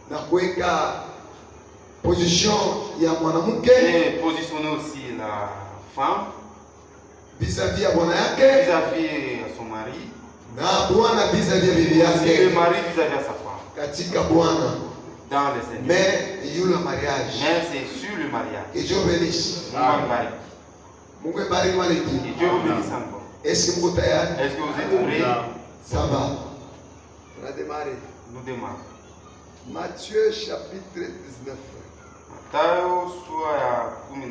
na kuweka position ya mwanamke et positionner aussi la femme vis-à-vis ya bwana yake, vis-à-vis à son mari, na bwana vis-à-vis ya bibi et le yake mari vis-à-vis à sa femme katika Bwana. dans le Seigneur. Mais il y a le mariage. Mais c'est sur le mariage. Que Dieu bénisse. Mungu bariki maliki. Que Dieu vous bénisse encore. Est-ce que vous êtes tayari? Est-ce que vous êtes prêts? Ça va. On a démarré. Nous démarrons. Matthieu chapitre 19. Mathayo sura ya 18.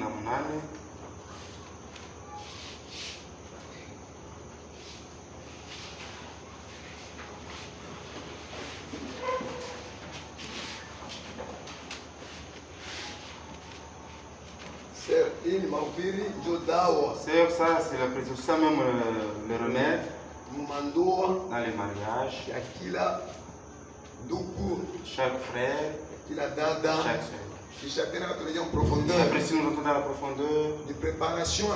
C'est ça, c'est la précision, ça même le remède dans les mariages. Chaque frère, chaque soeur. Après, si nous rentrons dans la profondeur, de préparation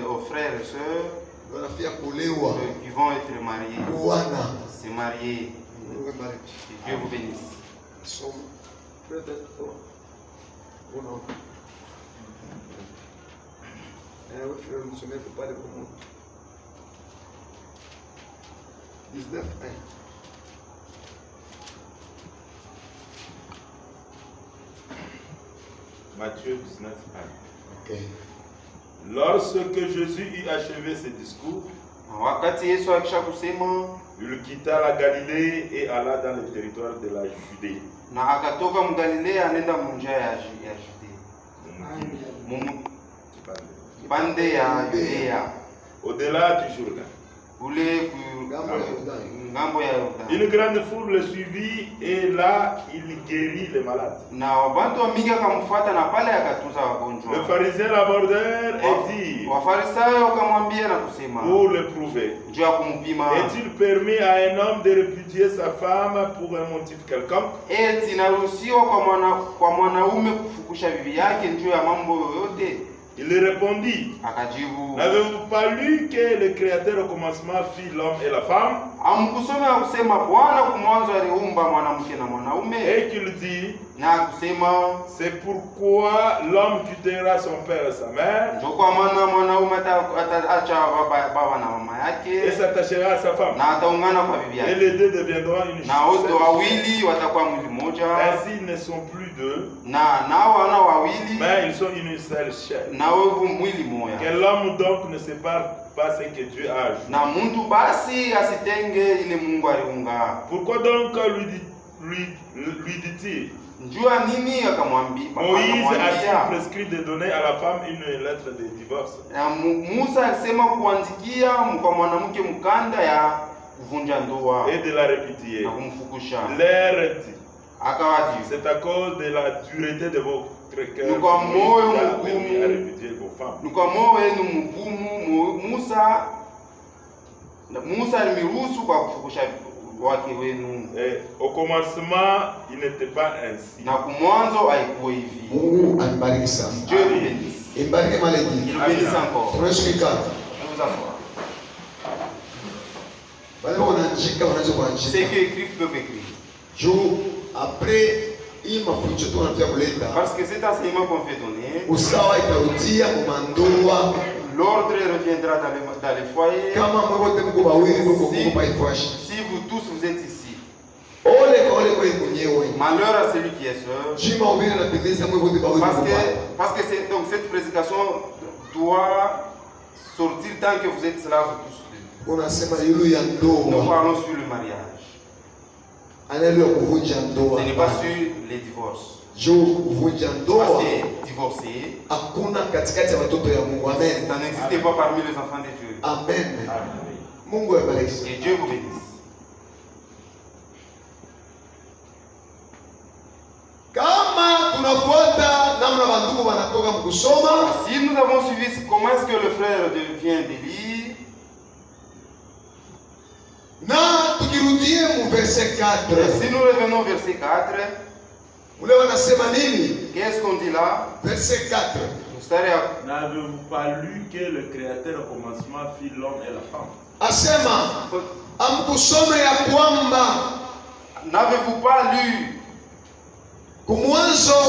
aux frères et sœurs qui vont être mariés, se marier. Que Dieu vous bénisse. Oui, frère, nous sommes pas de comment. 19, 1. Matthieu 19, 1. Ok. Lorsque Jésus eut achevé ses discours, il quitta la Galilée et alla dans le territoire de la Judée. Au-delà du Jourdain. Une grande foule le suivit et là il guérit les malades. Le pharisien l'abordèrent et dit pour le prouver, est-il permis à un homme de répudier sa femme pour un motif quelconque? Il répondit, n'avez-vous pas lu que le Créateur au commencement fit l'homme et la femme? Et qu'il dit, c'est pourquoi l'homme quittera son père et sa mère et s'attachera à sa femme. Et les deux deviendront une chair. Ainsi ils ne sont plus deux, mais ils sont une seule chair. Que l'homme donc ne sépare pas ce que Dieu a ajouté. Pourquoi donc lui dit-il? Moïse a-t-il prescrit de donner à la femme une lettre de divorce? Et de la répudier. L'air dit, c'est à cause de la dureté de votre cœur que Moïse a permis à répudier vos femmes. Et au commencement, il n'était pas ainsi. Dieu vous bénisse. Il vous bénisse encore. C'est que écrivent peuvent écrire. Après, parce que cet enseignement qu'on fait donner, l'ordre reviendra dans les foyers. Si vous tous vous êtes ici, malheur à celui qui est seul. Parce que donc cette prédication doit sortir tant que vous êtes là, vous tous. Nous parlons sur le mariage. Ce n'est pas sur les divorces. Parce que divorcer, ça n'existe pas parmi les enfants de Dieu. Amen. Que Dieu vous bénisse. Si nous avons suivi comment est-ce que le frère vient de lire, si nous revenons au verset 4, qu'est-ce qu'on dit là? Verset 4. N'avez-vous pas lu que le Créateur au commencement fit l'homme et la femme? Asema amkusome ya kwamba N'avez-vous pas lu kumwanzo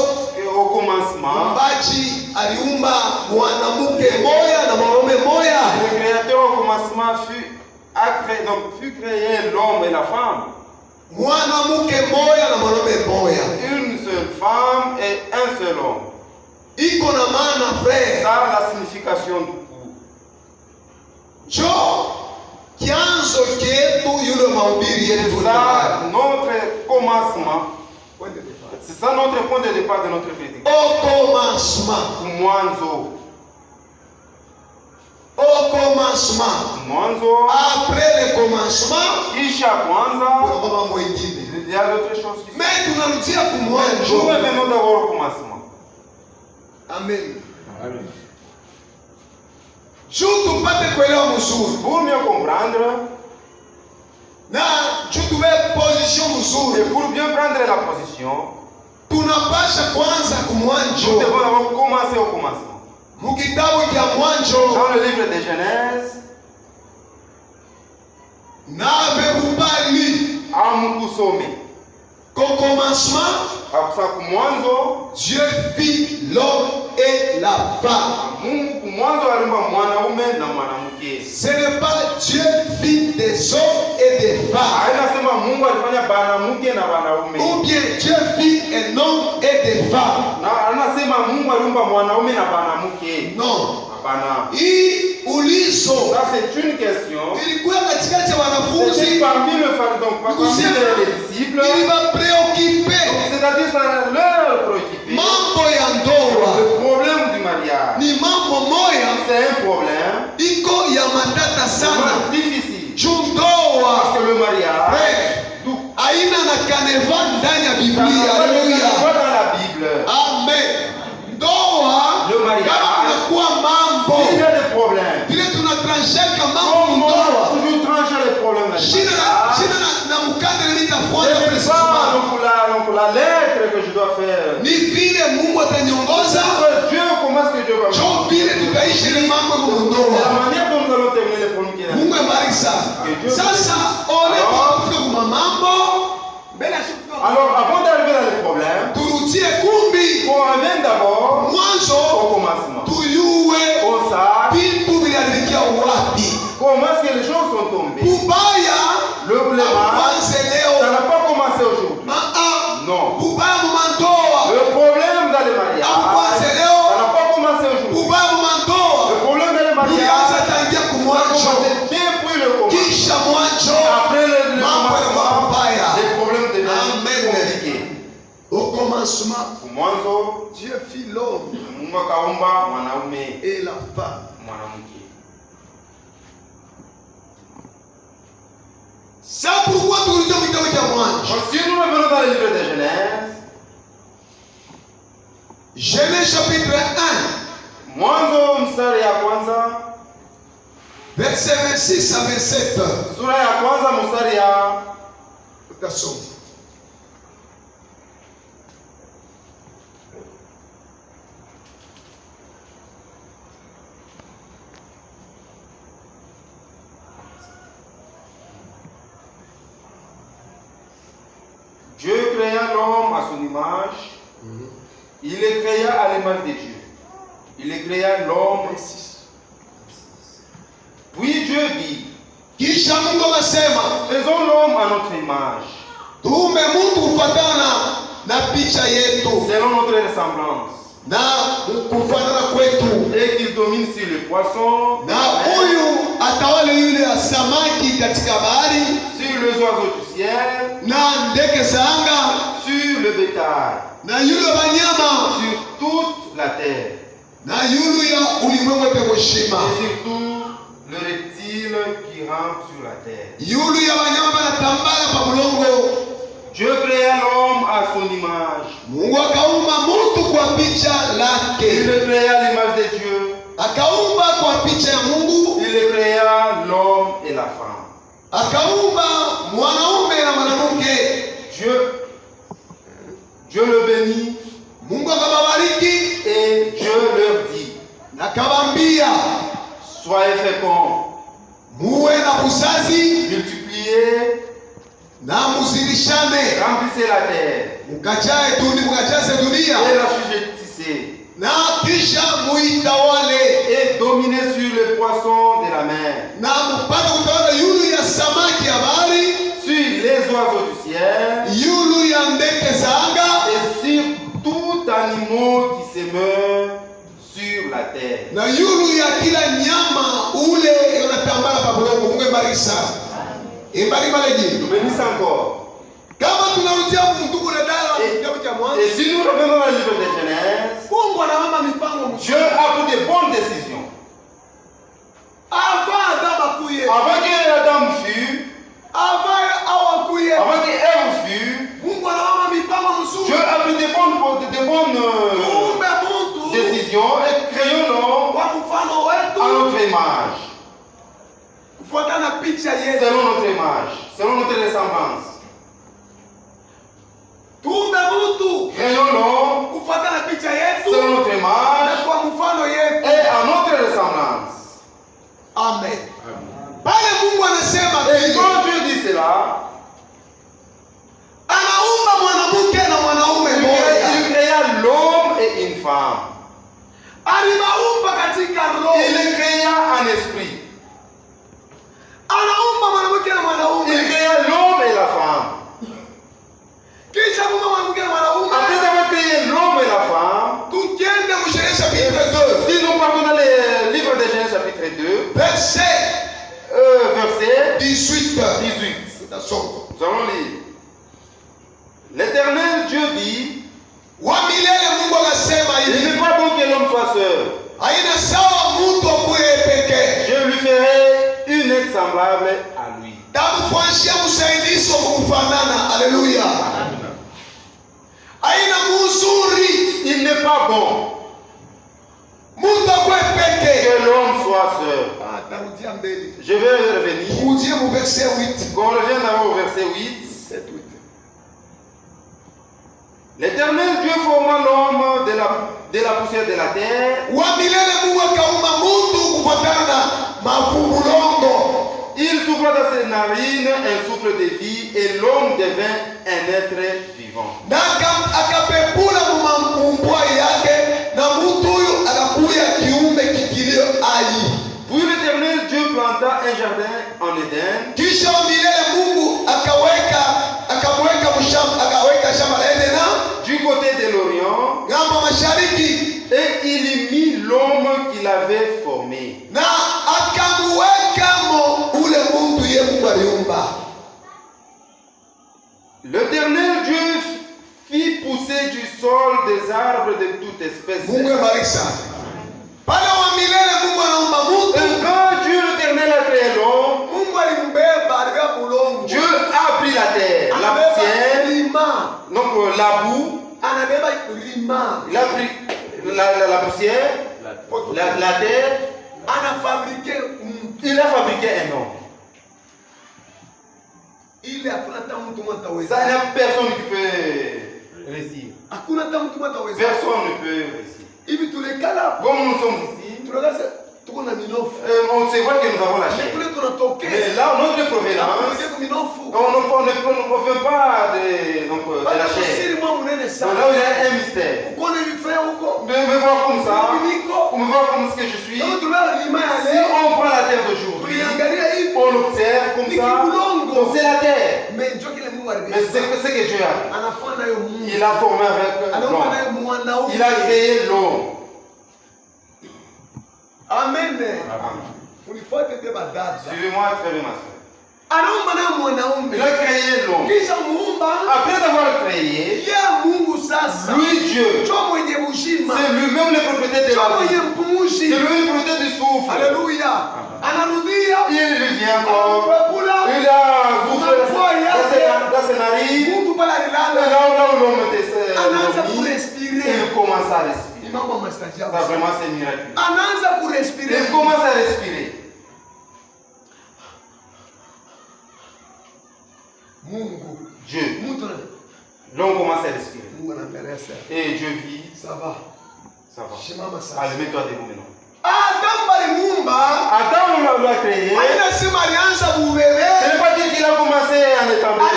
au commencement, mbaji aliumba mwanamke moya na mwanaume moya? Le Créateur au commencement fut créé l'homme et la femme. Mwanamke moya na mwanaume moya. Une seule femme et un seul homme. Iko na maana frère. Ça la signification du coup. Jo kianzo chetu yule mahubiri yetu. C'est ça notre commencement. C'est ça notre point de départ de notre prédication. Au commencement. Mwanzo. Au commencement. Mwanzo. Après le commencement. Kisha kwanza. Kuna mambo mengine. Il y a d'autres choses qui sont. Mais tunarudia kumwanzo. Nous revenons d'abord au commencement. Amen. Amen. Juu tupate kuelewa mzuri. Pour mieux comprendre. Na juu tuwe position mzuri. Et pour bien prendre la position. Tunapasha kwanza kumwanzo. Nous devons d'abord commencer au commencement. Mukitabu cha mwanzo. Dans le livre de Genèse. N'avez-vous Amukusome. Qu'au commencement, mwanzo, Dieu fit l'homme et la femme. Mungu mwanzo aliumba mwanaume na mwanamke. Ce n'est pas Dieu fit des hommes et des femmes. Hainasema Mungu alifanya banamuke na wanaume. Ou bien Dieu fit un homme et des femmes. Na anasema Mungu aliumba mwanaume na banamuke. Non. Hapana. Hii ulizo. Ça c'est une question. Ilikuwa katikati ya wanafunzi. Parmi les disciples. Il va préoccuper. C'est-à-dire ça leur préoccuper. Mambo ya ndoa. Le problème du mariage. Ni mambo moya. C'est un problème. Iko ya matata sana. Difficile. Ndoa. Parce que le mariage. Aina na kaneva ndani ya Biblia. Haleluya. Dans la Bible. Amen. Ndoa. Le mariage. Inakuwa mambo. Il y a des problèmes. Vile tunatranshaka mambo ndoa. Toujours trancher les problèmes. Shina na mukadre nitafuata précisément. Donc la lettre que je dois faire. Ni vile Mungu atanyongoza. Dieu, comment est-ce que Dieu va me jo vile tutaishi ile mambo ndoa. C'est la manière dont nous allons terminer les problèmes qui est là. Mungu abariki sana. Sasa ole kwa mambo. Alors avant d'arriver dans les problèmes, turudie kumbi. On revient d'abord mwanzo au commencement. Tuyue vitu viliandikia wapi. Comment est-ce que les choses sont tombées? Bubaya le leo. Ça n'a pas commencé aujourd'hui. Non. Bubaya mumandoa. Le problème dans les mariages. Ça n'a pas commencé aujourd'hui. Bubaya mumandoa. Le problème dans les mariages. Tangia kumwanzo. Depuis le commencement. Kisha mwanzo. Après le commencement. Les problèmes deviennent compliqués. Au commencement. Mwanzo. Dieu fit l'homme. Mungu akaumba mwanaume et la femme. Mwanamke. Ça pourquoi tu nous dis que si nous revenons dans le livre de Genèse. Genèse chapitre 1. Mwanzo mstari ya kwanza. Verset 26 à 27. Sura ya kwanza mstari ya. Tasoma. Dieu créa l'homme à son image. Il le créa à l'image de Dieu. Il le créa l'homme. Puis Dieu dit, faisons l'homme à notre image. Selon notre ressemblance. Et qu'il domine sur les poissons. Sur les oiseaux du ciel. Sur le bétail. Sur toute la terre. Et surtout le reptile qui rampe sur la terre. Dieu créa l'homme à son image. Il le créa à l'image de Dieu. Il le créa l'homme et la femme. Dieu le bénit. Et Dieu leur dit, soyez féconds, multipliez Remplissez la terre. Et la sujettissez. Et dominez sur les poissons de la mer. Sur les oiseaux du ciel. Et sur tout animal qui se meurt sur la terre. Bénisse encore. Et si nous revenons dans le livre de Genèse, Dieu a pris de bonnes décisions. Avant qu'Adam fût, avant qu'Ève fût, Dieu a pris de bonnes décisions et créons-nous à notre image. Selon notre image, selon notre ressemblance. Créons-nous selon notre image et à notre ressemblance. Amen. Et quand Dieu dit cela, il créa l'homme et une femme. Il les créa en esprit. Il créa l'homme et la femme. Après avoir créé l'homme et la femme, si nous partons dans le livre de Genèse chapitre 2, verset 18. Nous allons lire. L'Éternel Dieu dit, il n'est pas bon que l'homme soit seul. Je lui ferai une aide semblable à lui. Il n'est pas bon que l'homme soit seul. Je vais revenir. Qu'on revienne d'abord au verset 8. L'Éternel Dieu forma l'homme de la poussière de la terre. Il souffla dans ses narines un souffle de vie et l'homme devint un être vivant. Puis l'Éternel Dieu planta un jardin en Éden. Du côté de l'Orient. Et il y mit l'homme qu'il avait formé. L'Éternel Dieu fit pousser du sol des arbres de toute espèce. Et quand Dieu l'Éternel a créé l'homme, Dieu a pris la terre, la poussière, donc la boue, il a pris la poussière, la terre, il a fabriqué un homme. Ça, il n'y a personne qui peut réussir. Personne ne peut réussir. Comme nous sommes ici, on se voit que nous avons la chair. Mais là, notre provenance, on ne provient pas de la chair. Donc là, il y a un mystère. Me voir comme ça, me voir comme ce que je suis. Si on prend la terre d'aujourd'hui, on observe comme ça, donc c'est la terre. Mais c'est ce que Dieu a. Il a formé avec l'homme. Il a créé l'homme. Amen. Suivez-moi très bien, ma soeur. Il a créé l'homme. Après avoir créé, lui Dieu, c'est lui-même le propriétaire de la vie. C'est lui le propriétaire du souffle. Alléluia. Il vient encore. Il a soufflé dans ses narines. Là où l'homme était, il commence à respirer. Ça vraiment c'est miraculeux. Il commence à respirer. Dieu. L'homme commence à respirer. Et Dieu vit. Ça va. Allez, mets-toi debout maintenant. Adam l'a créé. Ce n'est pas dire qu'il a commencé en étant bébé.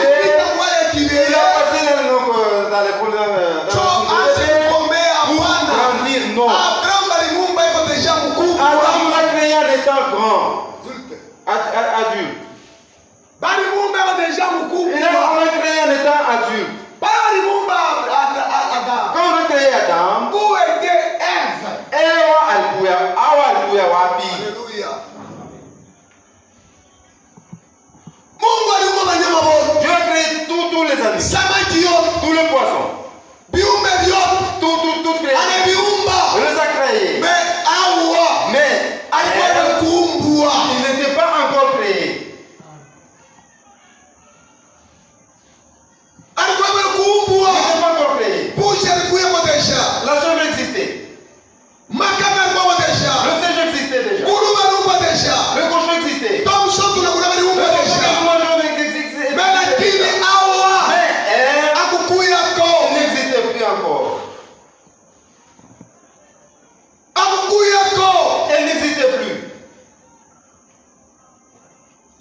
Il a passé dans les problèmes. Non. Adam l'a créé en étant grand. Adulte. On l'a créé en étant adulte. Quand on a créé Adam, où était Ève? Dieu a créé tous les animaux, tous les poissons, tout créé. On les a créés. Mais il n'était pas encore créé. Il n'était pas encore créé. La chambre existait. Le siège existait déjà. Le cochon existait. Le cochon existait. Mais elle n'existait plus encore. Elle n'existait plus.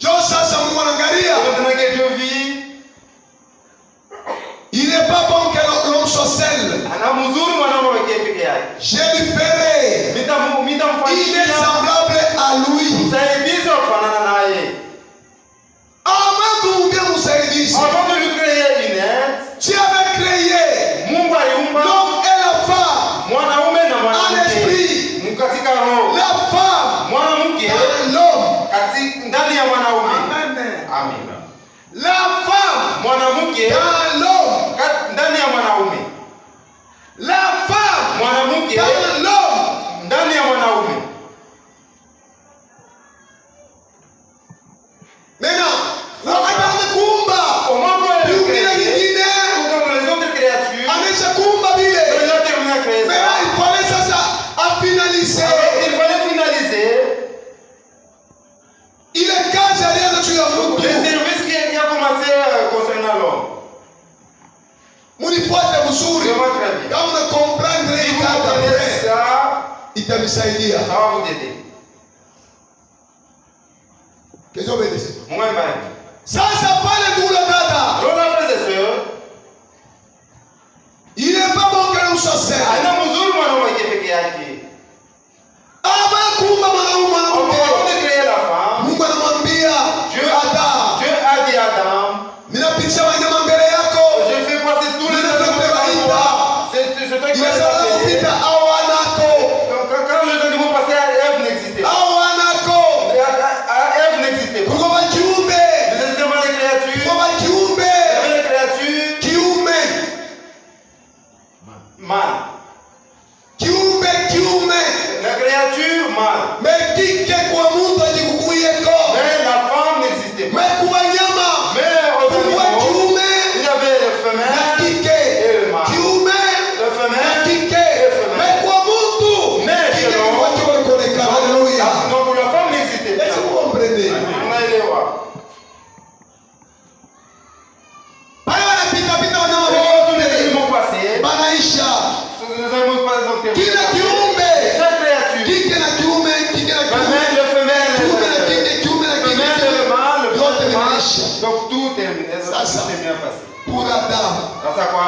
Maintenant que Dieu vit, il n'est pas bon que l'homme soit seul. Je lui ferai. Il est semblable à lui. Avant de lui créer une aide, tu avais créé l'homme et la femme en esprit. La femme dans l'homme. Amen. La femme dans l'homme. La femme dans l'homme. Maintenant, wakati kuumba viumbe vingine anesha kuumba vile. Mais il fallait sasa finaliser. Il fallait finaliser ile kazi alianza juu ya mtu. Les services qui a commencé concernant l'homme. Munifuate vizuri. Kama una comprendre hii kata itamsaidia. Ça va vous aider. Kesho obedece. Mungu amen. Sasa pale ndugu na dada. Rola frères et sœurs. Il est pas bon que nous soyons. Ana mzuri mwanamke peke yake. Aba kuumba mwanaume mwanamke. On a créé la femme. Mungu anamwambia Dieu Adam. Dieu a dit à Adam. Ninapitia wanyama mbele yako. Je fais passer tous les animaux devant toi. C'est toi qui vas les kupita awanako. Quand les animaux passaient, Ève n'existait pas. Awanako. Ève n'existait pas. Kuko bakiumbe. Les créatures. Kuko bakiumbe. Les créatures. Kiume. Mâle. Kiume. La créature mâle. Mais kike kwa mundu ajikukuyeko. Mais la femme n'existait pas. Mais kuba nyama. Mais aux animaux, il y avait le femelle et le mâle. Kiume. Le femelle kike. et le femelle. Mais kwa mundu. Mais kike non. kwa kiwalikoneka. Alléluia. Donc la femme n'existait pas. Est-ce que vous comprenez? On a les rois. Pale wanapita wanyama Les wote. animaux passés. Banaisha. Les animaux passés donc Kila kiumbe. chaque créature. Kike na kiume. Kike na kiume. Femelle, le femelle, Kiume na kike. Kiume na femelle, kike. le mâle, le Yote mâle. vinaisha. Donc tout est bien passé. Pour Adam. Sasa kwa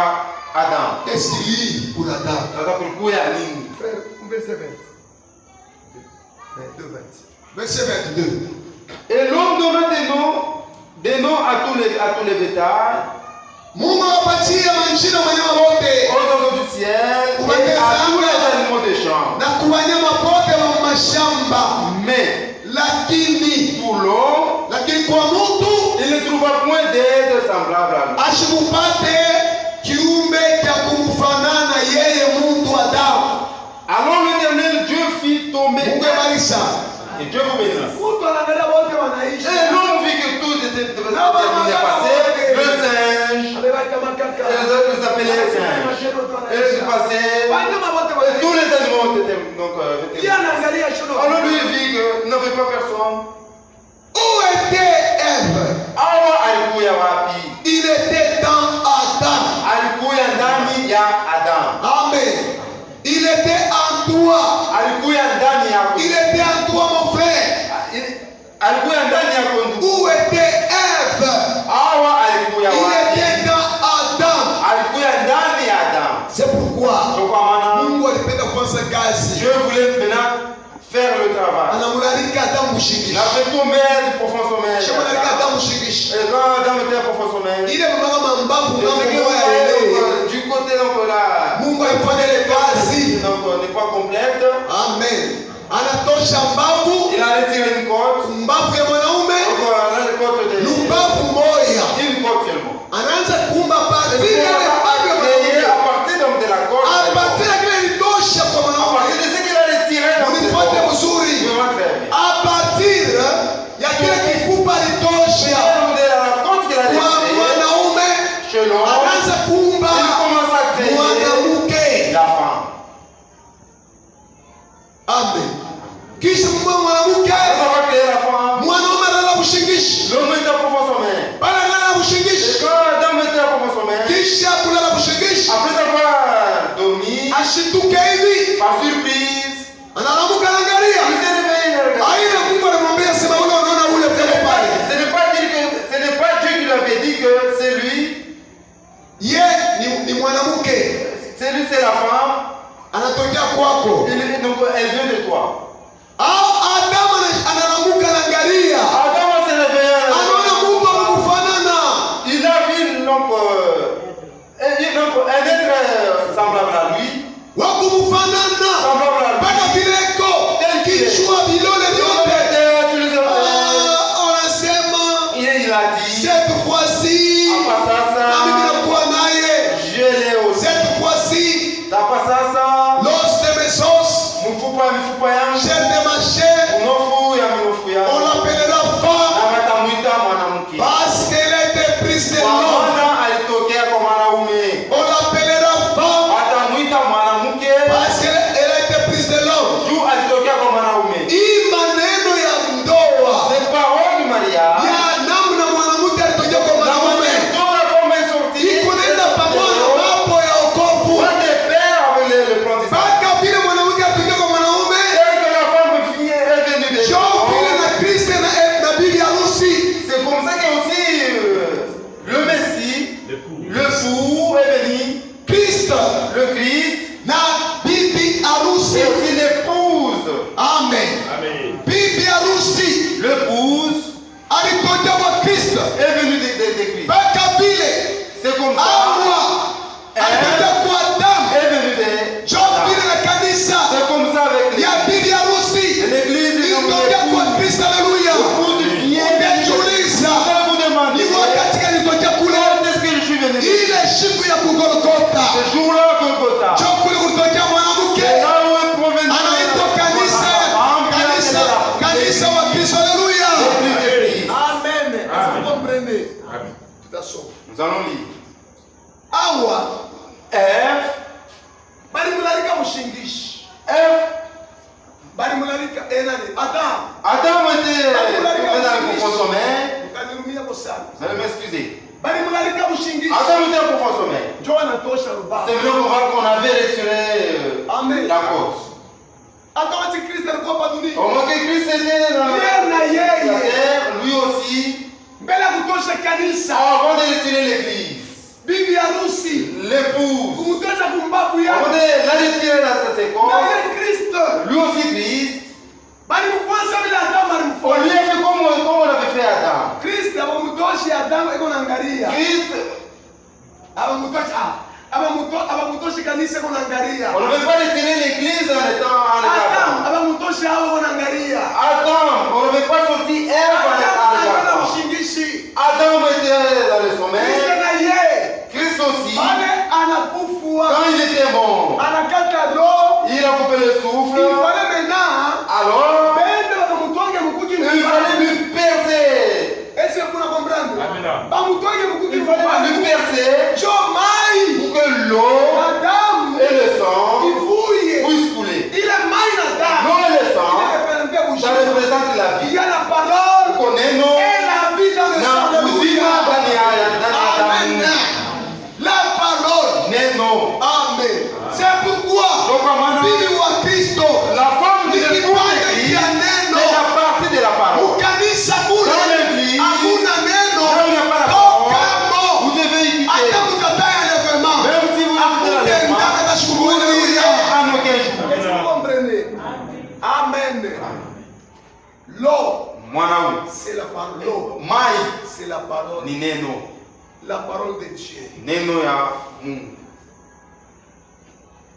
Adam. Qu'est-ce qu'il dit pour Adam? Sasa kulikuwa ya nini? Frère, verset 20. Verset 22. Et l'homme donna des noms à tous les bétails, Mungu awapatia majina wanyama wote aux oiseaux du ciel et à tous les animaux des champs. na kwa wanyama wote wa mashamba. Mais Lakini pour l'homme, kwa mtu il ne trouva point d'être semblable à lui. ashikupate kiumbe cha kumfanana yeye mtu Adamu. Alors l'Éternel Dieu fit tomber. Mungu abariki. Et Dieu vous bénisse. Mtu anaangalia wote wanaishi. Et l'homme vit que tout était terminé passé. Le singe, ils appelaient les singes. Et il passait. Et tous les animaux étaient donc. Alors lui vit qu'il n'avait pas personne. Où était Ève? Awa alikuya wapi? Il était dans Adam. Alikuya ndani ya Adam. Amen. Il était en en toi. Il était en toi, mon frère. Où était Ève? Il était dans Adam. C'est pourquoi Mungu alipenda kwanza kazi. Je voulais maintenant faire le travail. Anamulalika Adam mushingishi. La vetomère du profond sommeil. Shamulalika Adam mushingishi. Et quand Adam était profond sommeil. Il est mama mambavu na du côté donc là. Mungu alifanya ile kazi. Donc n'est pas complète. Amen. Anatosha mbavu. Il a retiré une côte. Mbavu ya mwanaume. Lumbavu moya. Une côte seulement. Anaanza kuumba partir de la côte. A partir de kile litosha kwa mwanaume. À partir de ce qu'il a retiré. Unifuate mzuri. A partir ya kile kifupa litosha. Kwa mwanaume anaanza kuumba mwanamke. Amen. Kisha mwanamke mwanaume analala ushingishi. Bana analala ushingishi. Kisha kulala ushingishi. Ashituke hivi. Analamuka anaangalia. Aina Mungu anamwambia sema ule unaona ule pale pale. Ce n'est pas Dieu qui lui avait dit que c'est lui. Ni mwanamke. C'est lui, c'est la femme. Anatokea kwako. Donc elle vient de toi. Adam analamuka anaangalia. Adam s'est réveillé. Anaona Mungu amekufanana. Il a vu donc un être semblable à lui. Wakumfanana. Semblable à lui. Mpaka vileko. Kichwa vilole vyote. Anasema. Il a dit. Cette fois-ci. Na mimi nakuwa naye. Je l'ai aussi. Cette fois-ci. Tapasasa. L'os de mes os. Mifupa yangu. Chair de ma chair. Unofu ya minofu yangu. On l'appellera femme. Akamuita mwanamke. Parce qu'elle a été prise de l'homme. Alitokea kwa mwanaume. On l'appellera femme. Atamuita mwanamke. Parce qu'elle a été prise de l'homme. Juu alitokea kwa mwanaume. Hii maneno ya ndoa. C'est parole du mariage. Ya namna mwanamke alitokea kwa mwanaume. Iko nenda pamoja na mambo ya wokovu. Mpaka vile mwanamke alitokea kwa mwanaume. Jo vile na Kristo na bibi harusi. C'est comme ça que aussi le Messie, l'époux est venu. Christ, le Christ, na bibi harusi. et aussi l'épouse. Amen. Bibi harusi. L'épouse alitokea kwa Kristo. est venue de Christ. Mpaka vile C'est comme ça. Hawa alitokea kwa Adamu. Est venue de Jo vile na kanisa. C'est comme ça avec Ya bibi harusi. l'église. Ilitokea kwa Kristo. Haleluya. Ungejiuliza ni wakati gani ilitokea kule. Ile siku ya Golgotha. Ce jour-là, Golgotha. Jo kule kulitokea mwanamke. Anaitwa kanisa wa Kristo. Haleluya. Amen. Vous comprenez? Tutasoma. Nous allons lire. Hawa Ève. balimulalika mushingishi. Ève. Balimulalika enani? Adam était dans le profond sommeil. Ukanirumia bosana. Vous allez m'excuser. Balimulalika mushingishi. Adam était au profond sommeil. Jo anatosha ruba. C'est vrai qu'on avait retiré Amen. la côte. Hata wakati Kristo alikuwa hapa dunia. Au moins que Christ était dans la terre, lui aussi. Mbele ya kutosha kanisa. Avant de retirer l'église. Bibi harusi. L'épouse. Kumtosha kumbavu yake. Avant de la retirer dans cette Na école. yeye Kristo. Lui aussi Christ. Bali mkwanza bila Adamu On alimfanya. lui a fait comme on avait fait Adam. Kristo abamtoshi Adamu iko naangalia. Christ. Abamutoshi kanisa iko naangalia. On ne veut pas retirer l'église en étant en Adam état. abamutoshi hao iko naangalia. Adam, on ne veut pas sortir Ève en état. Adam était dans le sommeil. Christ aussi. Quand il était bon, il a coupé le souffle. Alors, il fallait lui percer. Il fallait lui percer pour que l'eau et le sang puissent couler. L'eau et le sang, ça représente la vie. Nous connaissons na uzima ndani ya Adamu. La parole. Neno. Amen. C'est pourquoi bibi wa Kristo L'eau, Mwanaume. c'est la parole. L'eau, Mai c'est la parole. ni neno. La parole de Dieu. Neno ya Mungu.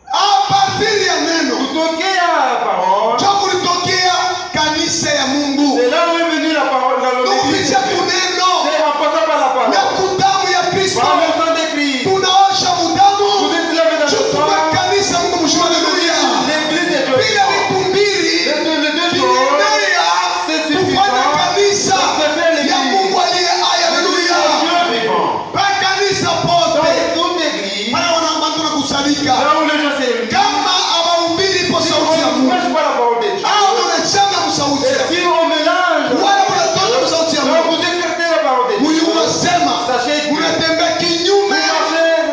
A partir ya neno Kutokea parole. cho kulitokea kanisa ya Mungu. C'est là où est venue la parole dans le Kupitia kuneno C'est en passant par la parole. na kudamu ya Kristo Par le sang de Christ. tunaosha mudamu Vous êtes lavé dans le chukua sang. kanisa Mungu mshima. Haleluya. L'église de Dieu. Bila vitu mbili Les deux vilienea c'est kufanya suffisant. kanisa De faire l'église. ya Mungu aliye hai. Haleluya. Dieu vivant. Pa kanisa Dans pote toute église, pale watu wanakusanyika là où les gens se réunissent, kama hawahubiri po si sauti ya on ne Mungu prêche pas la parole de Dieu, au unachanga msauti ya et si on mélange, wala unatoka msauti ya donc Mungu, vous écartez la parole de huyu Dieu, unasema sachez que unatembea kinyume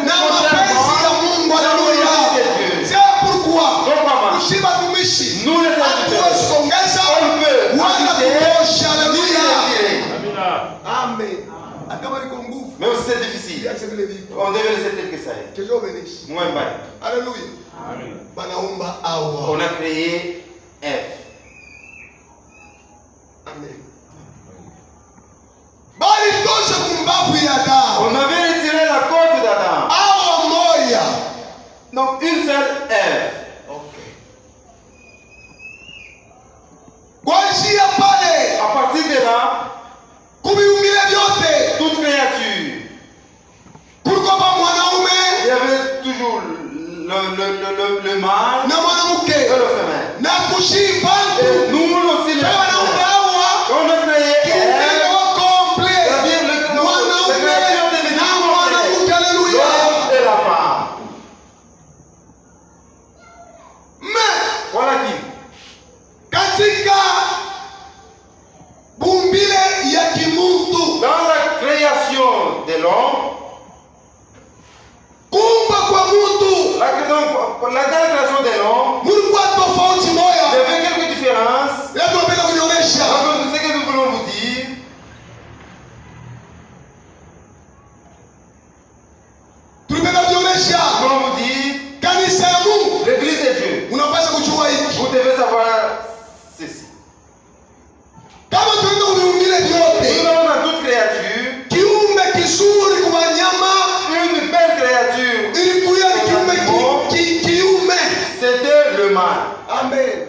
na mapenzi ya Mungu. Haleluya. C'est pourquoi sisi watumishi nous les hatuwezi serviteurs, kuongeza on peut wala ajouter, kutosha. Haleluya. Amen. Hata kama iko nguvu, mais aussi c'est difficile. iache vile viko. On devait laisser tel que ça est. Que Dieu bénisse. Moins bas. Alléluia. Banaumba On awa. a créé Ève. Amen. Bali tosha kumbavu ya Adamu. On avait retiré la côte d'Adam. Awa moya. Donc une seule Ève. Okay. Kuanzia pale À partir de là, kuviumbile vyote toute créature, kulikuwa pa mwanaume il y avait toujours le mâle na mwanamke et le femelle. na kushii Et bantu nous aussi, les na wanaume femmes, hawa on a créé kiumbile Ève, wa komple c'est-à-dire le mwanaume création de na mwanamke. Haleluya. l'homme et la femme. Mais Voilà qui. katika bumbile ya kimuntu Dans la création de l'homme, kuumba kwa muntu dans la création de l'homme, mulikuwa tofauti il y moya. avait quelques différences. Leo tunapenda kunyonyesha Donc, ce que nous voulons vous dire, tulipenda kunyonyesha nous voulons vous dire, kanisa ya Mungu. l'église de Dieu, Unapaswa kujua hiki vous devez savoir ceci. kama tunaenda kuviumbile Nous vyote, avons dans toute créature, kiumbe kizuri kwa wanyama une belle créature, ilikuwa ni kiumbe kiume. c'était le mâle. Amen.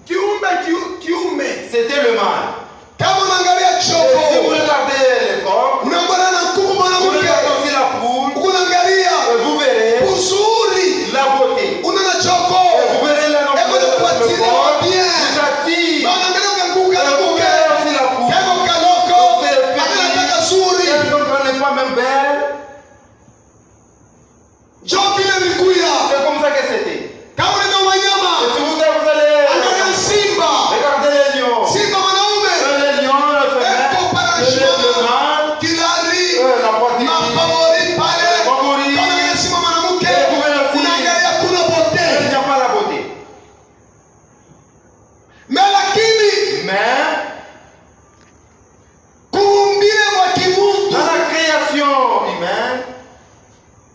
Kiume. C'était le mâle. Kama unaangalia Et si vous choko regardez les corps, unaangalia na kuku vous mwanamke, regardez aussi la poule, unaangalia vous verrez uzuri, la beauté. unaona choko Et vous verrez le corps, vous attire. na unaangalia ukanguka Et na vous kuke verrez aussi la poule. kama kaloko anataka zuri Et donc on n'est pas même belle. jo vile vikuya. C'est comme ça que c'était. Kama unaenda Et wanyama si vous allez angalia simba, regardez les lions. simba mwanaume, Les lions, le femelle, le mâle, kilari la poitrine, mafavori pale. le favori. Kama unaangalia simba mwanamke Et vous verrez aussi, unaangalia kuna il bote. n'y a pas la beauté. Lakini Mais kuumbile kwa kimungu dans la création humaine,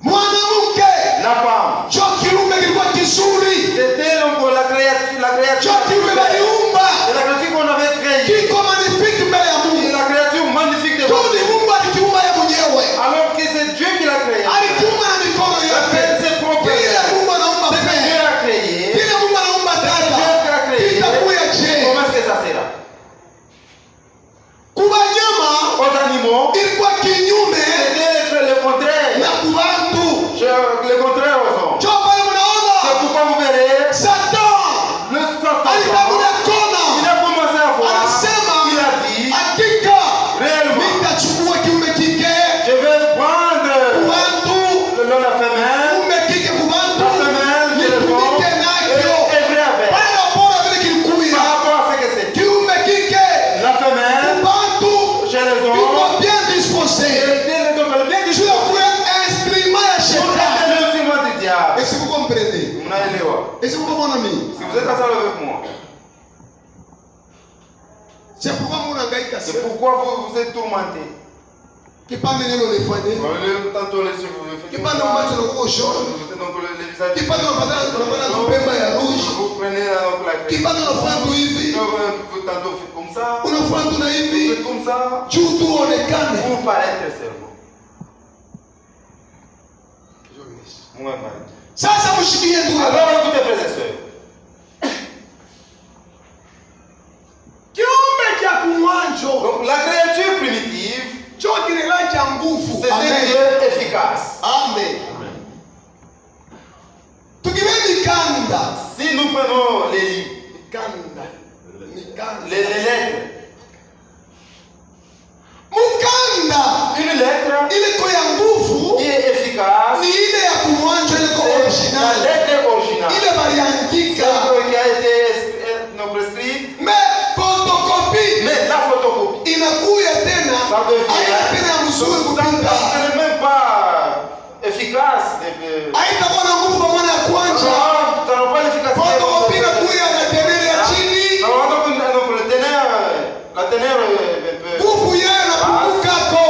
mwanamke la femme, cho kiumbe kilikuwa kizuri, c'était donc la créature. cho kiumbe baliumba C'est la créature qu'on avait créée. kiko magnifique mbele ya C'est Mungu. la créature magnifique de Tu Dieu. ni Mungu alikiumba yeye mwenyewe, Alors que c'est Dieu qui l'a créé. alikiumba na mikono yake. C'est propre. Kile Mungu anaumba C'est que pea, Dieu a créé. kile Mungu anaumba Dieu dada, qui a créé. kitakuya je Comment est-ce que ça sera? kubanyama Aux animaux, ilikuwa kinyume c'était le contraire. na kubantu. Le contraire aux hommes. Cho pale C'est mnaona pourquoi vous verrez Satan le Satan. alitangulia Il kona, a commencé à voir. anasema Il a dit hakika réellement, nitachukua kiumbe kike je vais prendre kubantu, la femelle, kiumbe kike kubantu, la femelle, je le prends nitumike nakyo et vrai avec. pale bora vile kilikuya Par rapport à ce que c'est. kiumbe kike La femelle, kubantu chez les iko hommes, bien disposé bien juu ya kuya instrument ya shetani. le instrument du diable. Est-ce que vous comprenez? Mnaelewa? Est-ce que vous comprenez? Si vous êtes ensemble avec moi, C'est pourquoi mon hangaika c'est c'est pourquoi vous êtes tourmentés. kipande neno lifanye Tantôt les cheveux, vous faites kipande ambacho nakuwa short, donc les visages. kipande unapata na pemba ya rouge, Vous prenez donc la crème. kipande unafanya tu hivi, Vous tantôt faites comme ça. êtes comme ça juu tuonekane. pour paraître seulement. Mungu abariki. Sasa mshikilie ndugu. Alors écoutez frères et sœurs. Kiumbe cha kumwanzo. Donc la créature primitive, Chote ni la cha nguvu. c'est un Dieu efficace. Amen. Tukibeni kanda. Si nous prenons les lettres, Mukanda. une lettre Ile ko ya nguvu. qui est efficace, Ni ile ya kumwanzo ile ko c'est la original. lettre originale. Ile baliandika. Celle qui a été prescrite, Mais photocopie. mais la photocopie, Inakuya tena. ça devient, Haina tena ya mzuri kupita. ce n'est même pas efficace. Haitakuwa na nguvu kwa maana ya kwanza. Ça n'a pas l'efficacité. Photocopie inakuya na tenere ya chini. La teneur un peu. Nguvu yeye inapunguka ko.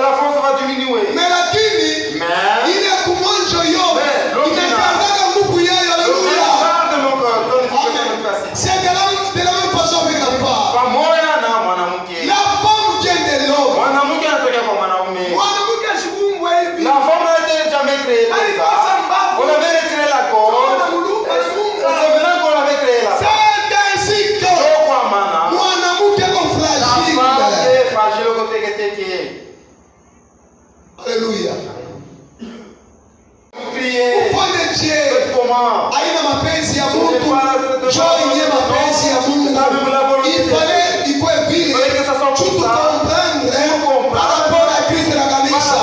La force va diminuer. Mais lakini Mais ile ya kumwanzo yo Mais l'original. inatangaza nguvu yeye. Haleluya. Pas C'est de la même façon avec la femme. moya na mwanamke. La femme vient de l'homme. Mwanamke anatokea kwa mwanaume. Mwanamke asikumbwe hivi. La femme n'a été jamais créée comme ça. On avait retiré la corde. C'est maintenant qu'on avait créé la femme. C'est ainsi que So kwa maana mwanamke ko la fragile. femme est fragile au côté que Haleluya. prier. Upande je Comment? haina mapenzi ya Mungu. Njoo ingie mapenzi ya Mungu. Ifale ikuwe vile. Tu comprendre par rapport à Christ na kanisa.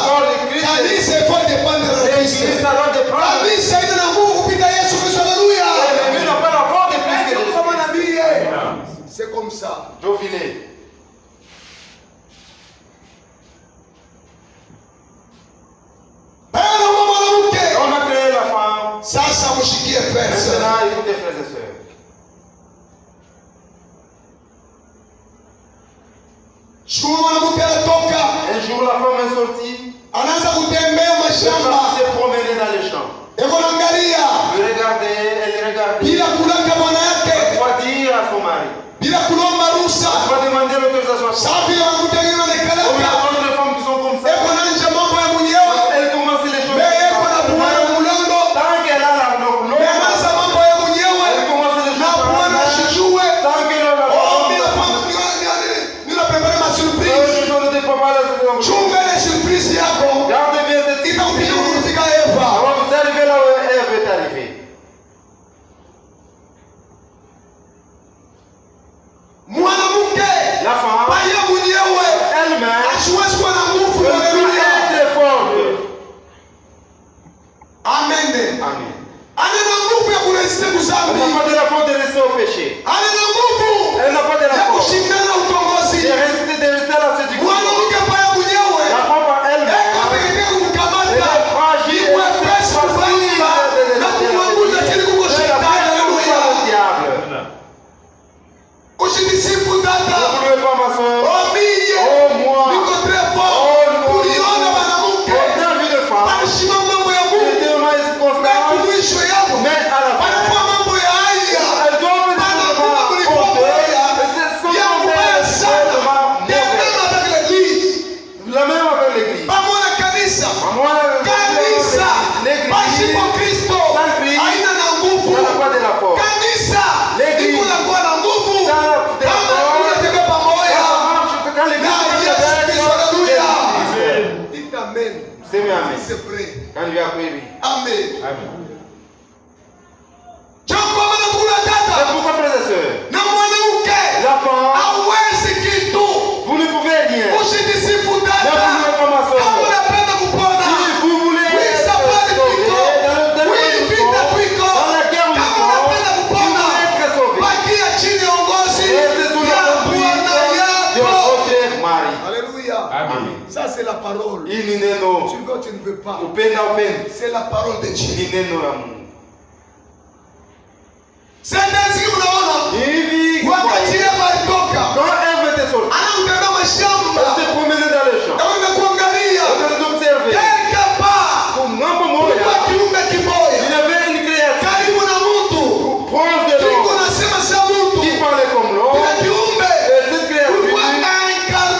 Kanisa faut dépendre de Christ. Kanisa ina na nguvu kupita Yesu Kristo. Haleluya. Kama nabii. C'est comme ça. Jovile. Bana mwanamke. On a créé la femme. Sasa mshikie pesa. Maintenant, écoutez frères et sœurs. Siku mwanamke anatoka, Un jour, la femme est sortie. anaanza kutembea Elle mashamba. s'est promenée dans les champs. Eko naangalia Elle regardait. bila kulaka bwana Elle yake, doit dire à son mari. bila kulomba Elle ruhusa. doit demander l'autorisation à son mari. Safi mwanamke wengine Il y a wanakalaka. d'autres femmes qui sont comme ça. Eko nanje mambo ya mwenyewe. Elle commence les choses. Mais eko na bwana mlango. Tant qu'elle a la Mais anaanza mambo ya mwenyewe. elle commence les Na choses. bwana shijue. Tant qu'elle a la Oh, mimi nafanya nina prepare ma surprise. Chunga ile surprise yako. Garde bien cette Itakupiga kufika Eva. Avant vous arrivez là où Ève est arrivée. Mwanamke La femme, baya mwenyewe elle-même, asiwezi kuwa na nguvu. peut Haleluya. être forte. Amen. Amen. Ana nguvu ya kuresiste Elle n'a kuzambi. pas de la force de rester au péché. Ana nguvu Elle n'a pas de la ya force kushindana na utongozi. de rester à la séduction. Mwanamke baya La mwenyewe femme elle-même, eko pekee elle kumkamata. est fragile, Iwe elle est pesi kufanya na kumwanguza chini kuko shetani. Haleluya. diable. Usinisifu Ne dada. voulez pas ma soeur. Oh mie. Oh moi. Niko très fort. Tuliona mwanamke On a vu de femme. anashima mambo ya Mungu. C'était un maïs Na constant. kumwisho yako. Mais à la fin, Wanakuwa mambo ya haya. elle doit me Wanakuwa mlipoa ya. Ya mbaya sana. Tembea avec l'église. la même avec l'église. Pamoja na kanisa. Moi, Kanisa. l'église, Pasipo Kristo. sans Christ, Haina na nguvu. ça n'a pas de la force. Kanisa. L'église. Iko na kuwa na nguvu. Ça n'a de la Kama force. tunatembea pamoja. Quand l'église Na est Yesu Kristo. Haleluya. Amen. Dites amen. C'est bien, amen. C'est vrai. Quand il vient prier. Amen. Amen. Chakwa mana kula C'est dada. pourquoi, frères et sœurs, Na mwanamke. la femme, Hawezi kitu. vous ne pouvez rien. Usijisifu Ne dada. voulez pas ma soeur. Kama unapenda kupona. Si vous voulez Wisa pale twiko. Wipita twiko. dans la guerre où nous Kama unapenda sommes, si vous kupona. voulez être sauvé, Bakia chini ya uongozi restez sous la ya conduite Bwana de yako. votre mari. Alléluia. Amen. Ça c'est la parole. Hii ni neno. Tu veux, tu ne veux pas. Upenda upende. C'est la parole de Dieu. Ni neno la Mungu. Sentensi mnaona? Hivi Wakati Eva alitoka, quand Ève était sortie, anatembea mashamba. elle s'est promenée dans les champs. Na wewe kuangalia. Elle s'est observée. Quelque part. Pour ngambo Kwa moja, kiumbe il y kimoja. avait une créature Karibu na mtu. proche de Kiko l'homme nasema sa mtu. qui parlait comme Kila l'homme. kiumbe. Et cette Kulikuwa créature incarné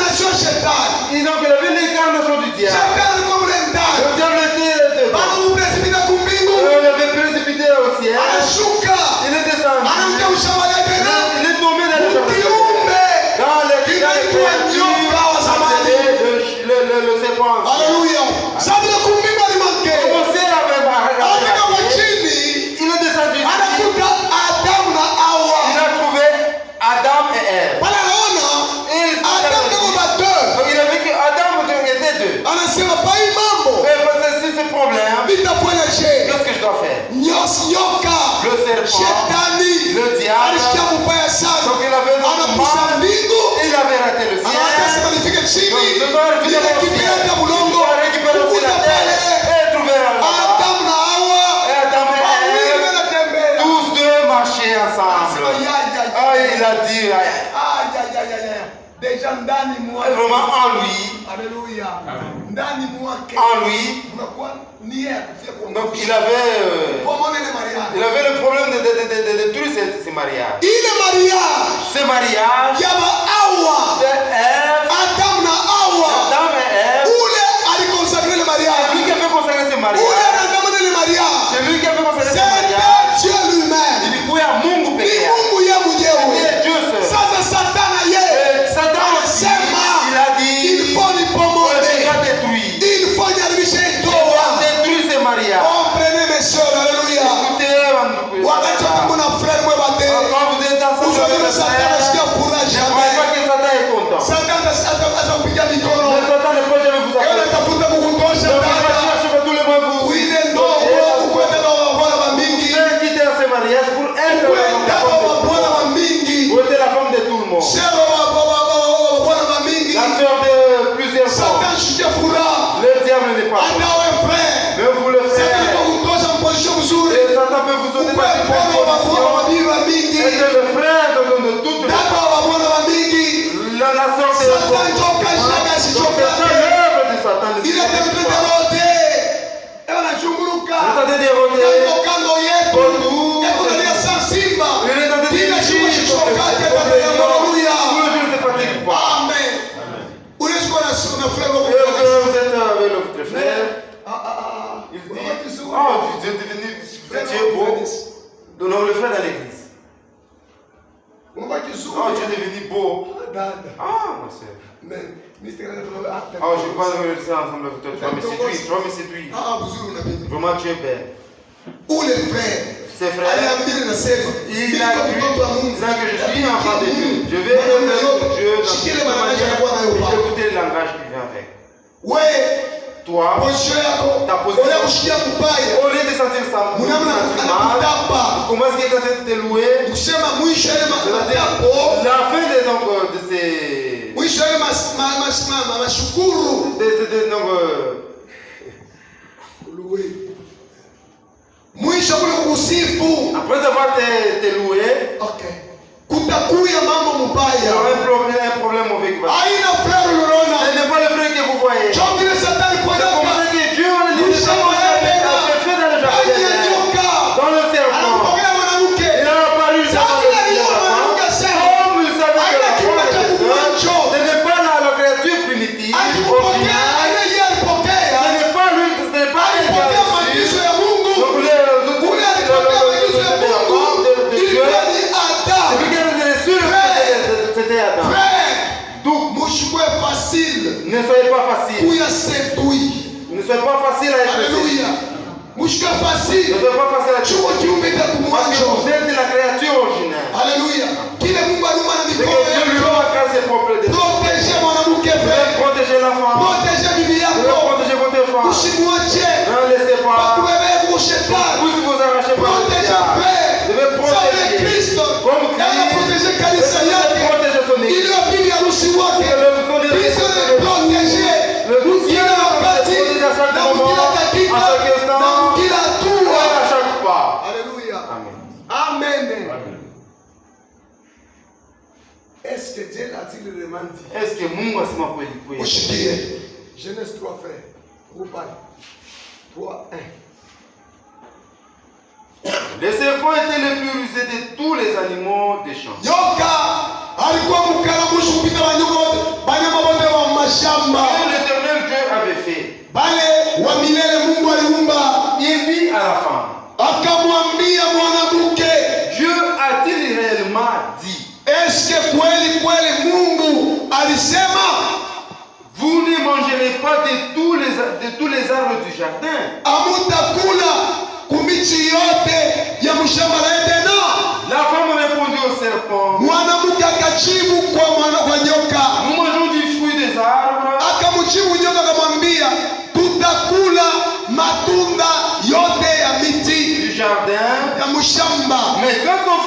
Shetani le diable, alisikia mubaya sana, donc il avait anakusa mbingu, il avait raté le ciel. anataka malifike chini, Donc, il ile kipindi hata mulongo kukuta pale Adamu na Hawa wawili wanatembea. tous deux marchaient ensemble. Ah, il a dit, Déjà ndani mwake. vraiment en lui, Alléluia. Ndani mwake. en lui, Unakuwa nia ya kufia kwa donc il avait le problème de détruire ces mariages. Ile mariage Ces mariages ya Hawa, de Ève, Adamu na Hawa, Adam et Ève, ule alikonsakre le c'est mariage, lui qui avait consacré ces ule mariages. anatamani le mariage, C'est lui qui avait consacré ces c'était mariages. Dieu lui-même, Ilikuwa ya Mungu ni peke yake. Mungu ye mwenyewe. C'était Dieu seul. Sasa Satana ye Et Satan aussi, anasema il a dit, il faut nipomoe, il va détruire. il faut niharibishe Il ndoa. va détruire ces mariages. Comprenez mes soeurs, alléluia. Écoutez, Wakati kuna frère mwe bate, quand vous êtes ensemble, usione Satana sikia furaha ne croyez pas jamais. que Satan est content. Satana sasa kupiga mikono. Mais Satan ne peut jamais vous Yeye accorder. anatafuta kukutosha Donc il va dada. chercher que tous les mois vous Uile ndoa ukwenda na wabwana wa mingi. quitter ces mariages pour être Ukwenda na wabwana wa mingi. Vous êtes la femme de tout le monde. Sema wabwana wa mingi. La sœur de plusieurs femmes. Satan shukia furaha. Le diable n'est pas Hata content. wewe frère. Mais vous le Sasa faites. nikakutosha mposition mzuri. Et Satan peut vous donner Ukwenda dans une bonne wabwana wa position. mingi. Et que le frère de toutes les Dada wabwana wa mingi. la sœur de Satan joka shaka Donc sichoka. c'est l'œuvre de Satan. Ile template rote. Ewa nachunguruka. Vous êtes déroté. Kando kando yetu. Autour. Eko nalia saa simba. Il est dans des Bila délits. chuma chichokate dada ya haleluya. Tout le jour ne fatigue pas. Amen. Unaweza kuwa na frère wako. Et vous êtes avec votre frère. Il dit, Unaweza oh, vous êtes devenu chrétien beau. Donc le frère dans l'église. Unabaki Oh, zuri. tu es devenu beau. Dada. Ah, ma soeur. Mais Mr. Oh, je crois que nous sommes ensemble avec toi. Tu vas me séduire. Tu vas me séduire. Ah, vizuri unabidi. Vraiment, tu es belle. Ule frère. Ses frères, Aliambia nasema. il a cru disant que je suis un enfant de Dieu. Je vais œuvrer Dieu dans Shikile toute maneno yanakuwa nayo manière. baba. Écoutez le langage qui vient avec. Wewe Toi, posho yako. ta position. Ole kushikia kubaya. au lieu de sentir ça, Munamna mal, anakutapa. comment est-ce qu'il est en train de te louer? Kusema mwisho ile C'est-à-dire, matako. la fin des donc, de ces. Mwisho ile mashukuru. Donc, Loué. Mwisho kule kukusifu. après avoir te loué, Okay. Kutakuya mambo il y mubaya. aura un problème mauvais qui va. Haina frère Ce unaona. n'est pas le frère que vous voyez. Choo vile Satani C'est kwa comme ça que Dieu a fait dans le jardin, dans le serpent. anapokea mwanamke. Il a apparu comme il savait que ce n'est pas la créature primitive, Akipokea ile yeye alipokea. ce n'est pas lui, ce n'est pas elle qui a Alipokea reçu. maagizo ya Mungu. Donc Ule alipokea maagizo ya Mungu. de Dieu, Ilikuwa ni Adam. celui qui a reçu, c'était Adam. Frère, Donc, mushikwe facile. ne soyez pas facile. Kuya sedui. Ne soyez pas facile à être Alléluia. Mushikwe Ne facile. soyez pas facile à être Chuo kiumbe cha parce que kumwacho. vous êtes la créature originale. Alléluia. Kile Mungu aluma na C'est que mikono Dieu lui yako. a fait ses propres désirs. Protégez mwanamke Vous devez frère. protéger la femme. Protégez bibi Vous devez yako. protéger votre femme. Usimwache. Ne laissez pas. Bakubebe kushetani. Vous vous arrachez par le Protégez diable. frère. Vous devez Sabe protéger. Kristo. Comme Yana protégé Christ. kanisa Vous yake. devez protéger son église. Ili bibi harusi wake. Le Kristo ni protégé. Kila wakati na kila dakika na kila hatua. à chaque pas. Alléluia. Amen. Amen. Est-ce que Dieu a-t-il vraiment dit? Est-ce que Mungu asema kweli kweli? Ushikie. Genèse 3 frère. Rupali. 3, 1. Le serpent était le plus rusé de tous les animaux des champs. Nyoka alikuwa mkaramushi kupita wanyama wote wa mashamba. Et l'Éternel Dieu avait fait. Bale wa milele Mungu aliumba. Il dit à la femme, Akamwambia mwanamke, Dieu a-t-il réellement dit, eske kweli kweli Mungu alisema vous ne mangerez pas de tous les arbres du jardin? amutakula kumichi yote ya mshamba la Edeni? La femme répondit au serpent, Mwanamke akajibu kwa nyoka. nous mangeons du fruit des arbres. Akamjibu nyoka akamwambia, tutakula matunda yote ya miti Du jardin, ya mushamba. Mais quant au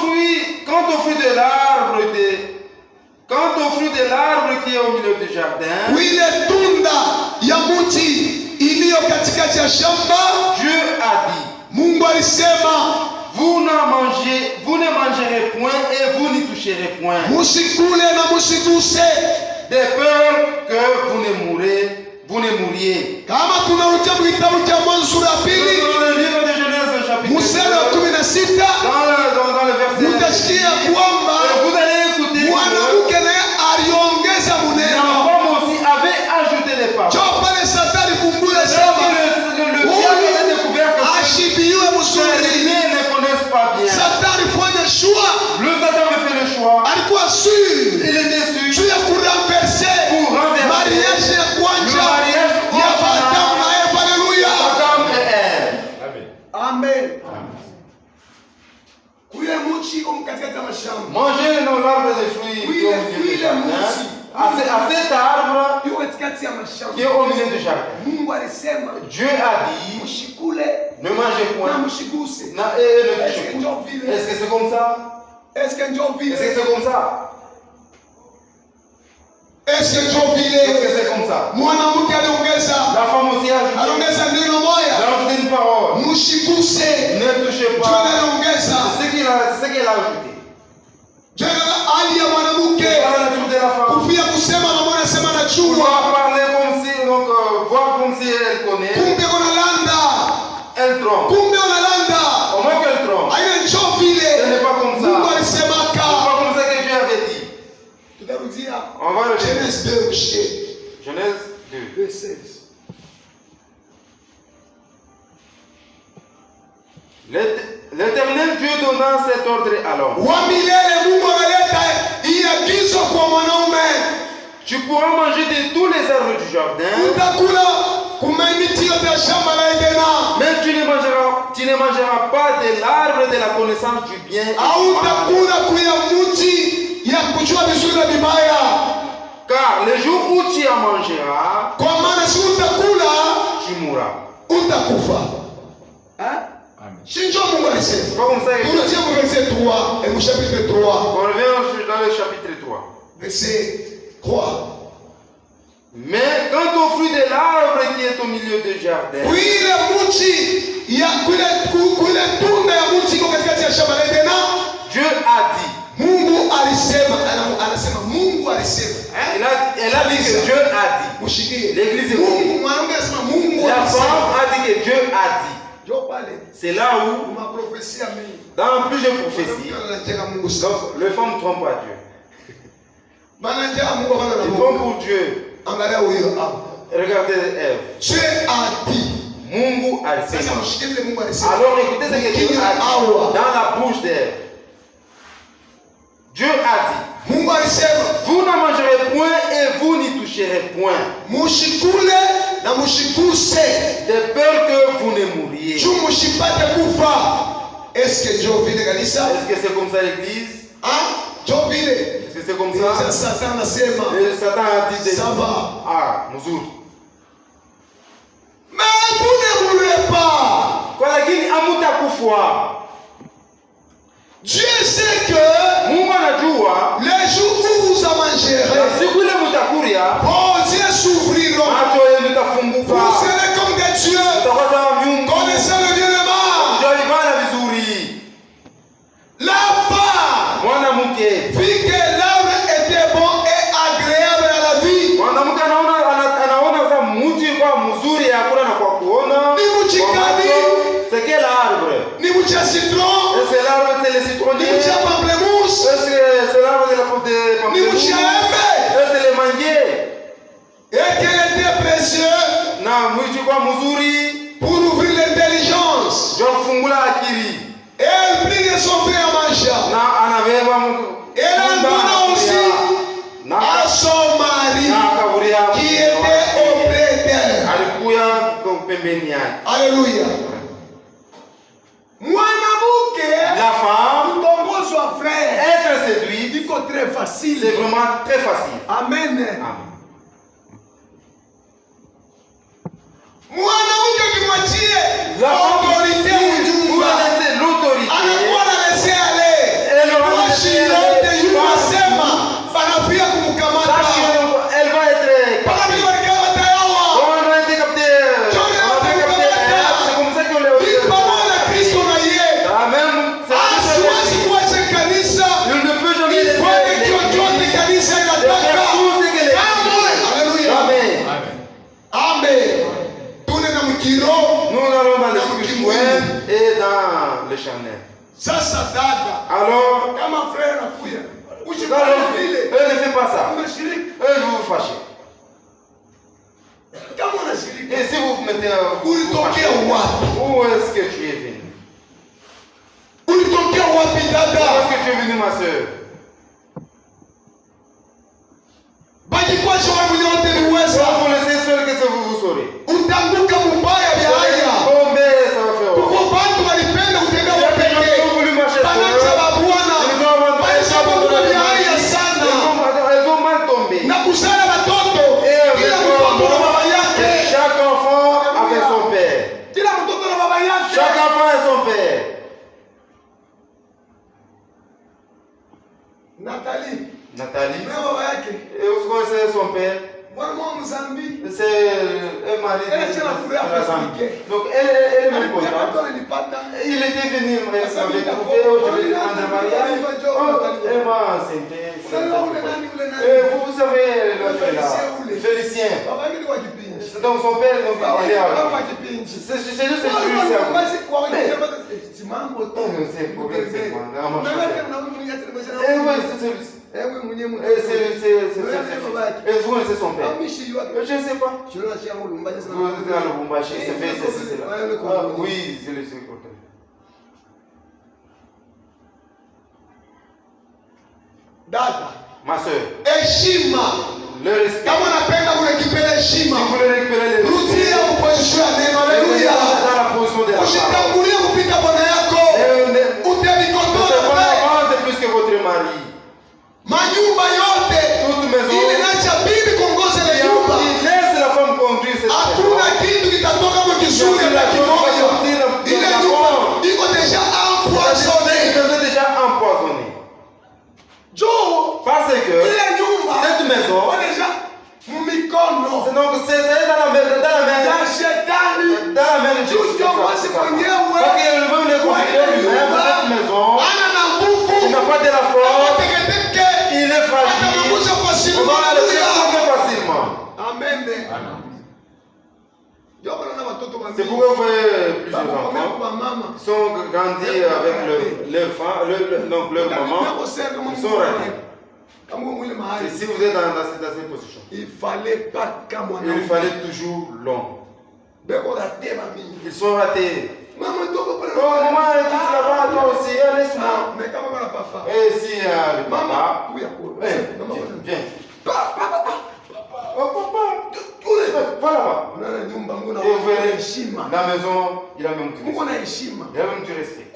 fruit de l'arbre qui est au milieu du jardin, Ile tunda ya mti iliyo katikati ya shamba, Dieu a dit, Mungu alisema, vous ne mangerez point et vous n'y toucherez point, musikule na musiguse, de peur que vous ne mouriez. kama tunauja kitabu cha Mwanzo sura ya pili Dans le livre de Genèse chapitre 2, mstari wa 16 dans le verset, mutasikia kwamba vous allez écouter, mwanamke naye aliongeza la muneno. femme aussi avait ajouté des paroles. Jo pale Satani kumbule sema Le diable a découvert que ashibiwe les mzuri. ne connaissent pas bien. Satani fanya shua, Le Satan a fait le choix. alikuwa sûr Il était sûr juu ya kuramverse pour renverser mariage ya le kwanza mariage ya Adamu na Eva. Haleluya. Adam et Ève. Amen. Kuye muchi katikati ya mashamba. Mangez dans l'arbre des fruits qui est au milieu du jardin. À cet arbre Yuko katikati ya mashamba. qui est au milieu du jardin. Mungu alisema, Dieu a dit, mshikule ne mangez na point. mshiguse. Et ne Est-ce touchez que point. ndio vile? Est-ce que c'est comme ça? Est-ce que ndio vile? Est-ce que c'est comme ça? Eske njo Est-ce que vile c'est comme ça? mwanamke aliongeza La femme aussi a ajouté neno moya, une parole. mushiguse. Ne touchez Jo pas. aliongeza C'est ce qu'il a ajouté. jo hali ya mwanamke Voilà le tour de la femme. kufia kusema na mwana sema na On chua, va parler comme si, donc, voir comme si elle connaît. kumbe kuna landa, Elle trompe. kumbe unalanda. Au moins qu'elle trompe. Aina njo Ce vile n'est pas comme ça. Mungu C'est alisemaka. pas comme ça que Dieu avait dit. Tutarudia On va le dire. Genèse 2 mshike Genèse 2. verse 16. L'Éternel Dieu donna cet ordre à l'homme. wa milele. Mungu ameleta hii agizo kwa mwanaume, Tu pourras manger de tous les arbres du jardin, utakula kumemiti yote ya shamba la Edena, mais tu ne mangeras pas de l'arbre de la connaissance du bien et du mal. hautakula kuya mti ya kujua vizuri na vibaya, Car le jour où tu en mangeras, kwa maana si utakula tu mourras. utakufa. Hein? Shinjo Mungu C'est alisema. pas comme ça que Turudie mu verset 3 et mu chapitre 3 on revient dans le chapitre 3. verset 3. Mais quant au fruit de l'arbre qui est au milieu du jardin, Kuile mti ya kule tunda ya mti iko katikati ya shamba la Edena, Dieu a dit. Mungu alisema, anasema Mungu alisema. Elle a dit que Dieu a dit. Mushikie. L'église est Mungu, connue. mwanamke anasema Mungu La alisema. femme a dit que Dieu a dit. Jo pale. C'est là où, Ma prophétie mingi. dans plusieurs prophéties, Mwanamke anataka Mungu sana. donc, les femmes trompent à Dieu. Banataka Mungu bana na Ils Mungu. trompent pour Dieu. Angalia huyo hapo. Regardez Ève. Dieu a dit. Mungu Sasa alisema. mshikie vile Mungu alisema. Alors écoutez ce que Dieu a dit dans la bouche d'Ève. Dieu a dit, Mungu alisema, vous ne mangerez point et vous n'y toucherez point, mushikule na mushikuse de peur que vous ne mouriez. juu mushipate kufa. Eske njo vile kanisa? Est-ce que c'est comme ça l'église? Ah, njo vile. Est-ce que c'est comme Sasa ça? Satan anasema, Et Satan a dit des... Saba. Ah, mzuri. mais vous ne mourrez pas. Kwa lakini hamutakufa. Dieu sait que Mungu anajua les jours où vous en mangerez, siku ile mutakuria, vos yeux s'ouvriront. macho yenu itafunguka. Vous serez comme des dieux, Mtakuwa sawa miungu. connaissant le Dieu de mort. Mtalibana vizuri. La femme Mwanamke. vit que l'arbre était bon et agréable à la vie. Mwanamke anaona sasa mti kwa mzuri ya kula na kwa kuona. Ni mti Kwa gani? macho. C'est quel arbre? Ni mti ya citron, Et c'est l'arbre de le ni citronnier. mti ya pamplemousse, Est-ce que c'est l'arbre de la pomme de ni mti ya pamplemousse? embe. Est-ce que le manguier? Et qu'elle était précieux Na mti kwa mzuri. pour ouvrir l'intelligence. Ndio kufungula akili. Et elle prit de son fruit à manger. Na anabeba mtu. Elle en donna aussi Na à son mari akaburia qui était auprès d'elle. alikuya pembeni yake. Alléluia. Mwanamke La femme, Kutongozwa frère. être séduite, Iko très c'est facile. vraiment très facile. Amen. Amen. mwanamke ukimwachie La femme, autorité vous mjumba laissez l'autorité, et dans l'éternel. Sasa dada, Alors, kama frère anakuya, eux usifanye vile. ne font pas ça. Unashiriki. Eux vous vous fâchez. Kama unashiriki. Et si vous vous mettez Ulitokea wapi? où est-ce que tu es venu? Ulitokea wapi Où dada? est-ce que tu es venu, ma soeur? Bajikwaje wewe mwenyewe utaniweza. Vous laissez seul que vous vous saurez. Utanguka mubaya vya haya. Combien ça va faire? Tuko bantu walipenda kutembea Il y a des gens wapeke. qui ont voulu marcher Banacha seul. babwana. Maisha babwana vya haya sana. Elles ont mal tombé. Na kusala watoto. Kila mtoto na baba yake. Chaque enfant avec son père. Kila mtoto na baba yake. Chaque enfant a son père. Nathalie. Baba yake. Et vous connaissez son père? Mwana mwa Mzambi. C'est un mari de la Zambie. Donc elle est même contente. Il était venu m'avait trouvé, je vais prendre un mariage. Oh, elle m'a enceinté. Vous savez l'autre là, Félicien. Donc son père, donc il est avec. C'est juste un juge, c'est à et vous connaissez son père? Je ne sais pas. Vous êtes à Lubumbashi, c'est fait, c'est là. Oui, je le sais. Dada. Ma soeur. Heshima. Le respect. Kama unapenda kurekipela heshima. Si vous voulez récupérer les rudia uposition ya neno. Haleluya. Dans la position de la Ushitangulie kupita bwana yako. C'est plus que votre mari. Manyumba yote. Toute maison. Ili nacha bibi kuongoza ile nyumba. Il laisse la femme conduire cette maison. Hakuna kitu kitatoka kwa kizuri na kimoja. Ile nyumba iko deja empoisonné. Déjà empoisonné. Jo. Parce que ile nyumba. Cette maison. Deja mumikono. Donc c'est dans la main. Ya shetani. Dans la main de Dieu. Parce mwenyewe. Parce que le même est compliqué lui-même dans cette maison. Ana na nguvu. Il n'a pas de la force. Il est fragile. On va le faire facilement. Amen. C'est pourquoi vous voyez plusieurs enfants qui sont grandis avec donc leur maman. Ils sont ratés. Et si vous êtes dans cette position, il fallait toujours long. Ils sont ratés. Oh, maman, elle est là-bas, toi aussi, laisse-moi. Et si le papa, viens. Oh, papa, voilà. Et vous verrez, la maison, il a même du respect. Il a même du respect.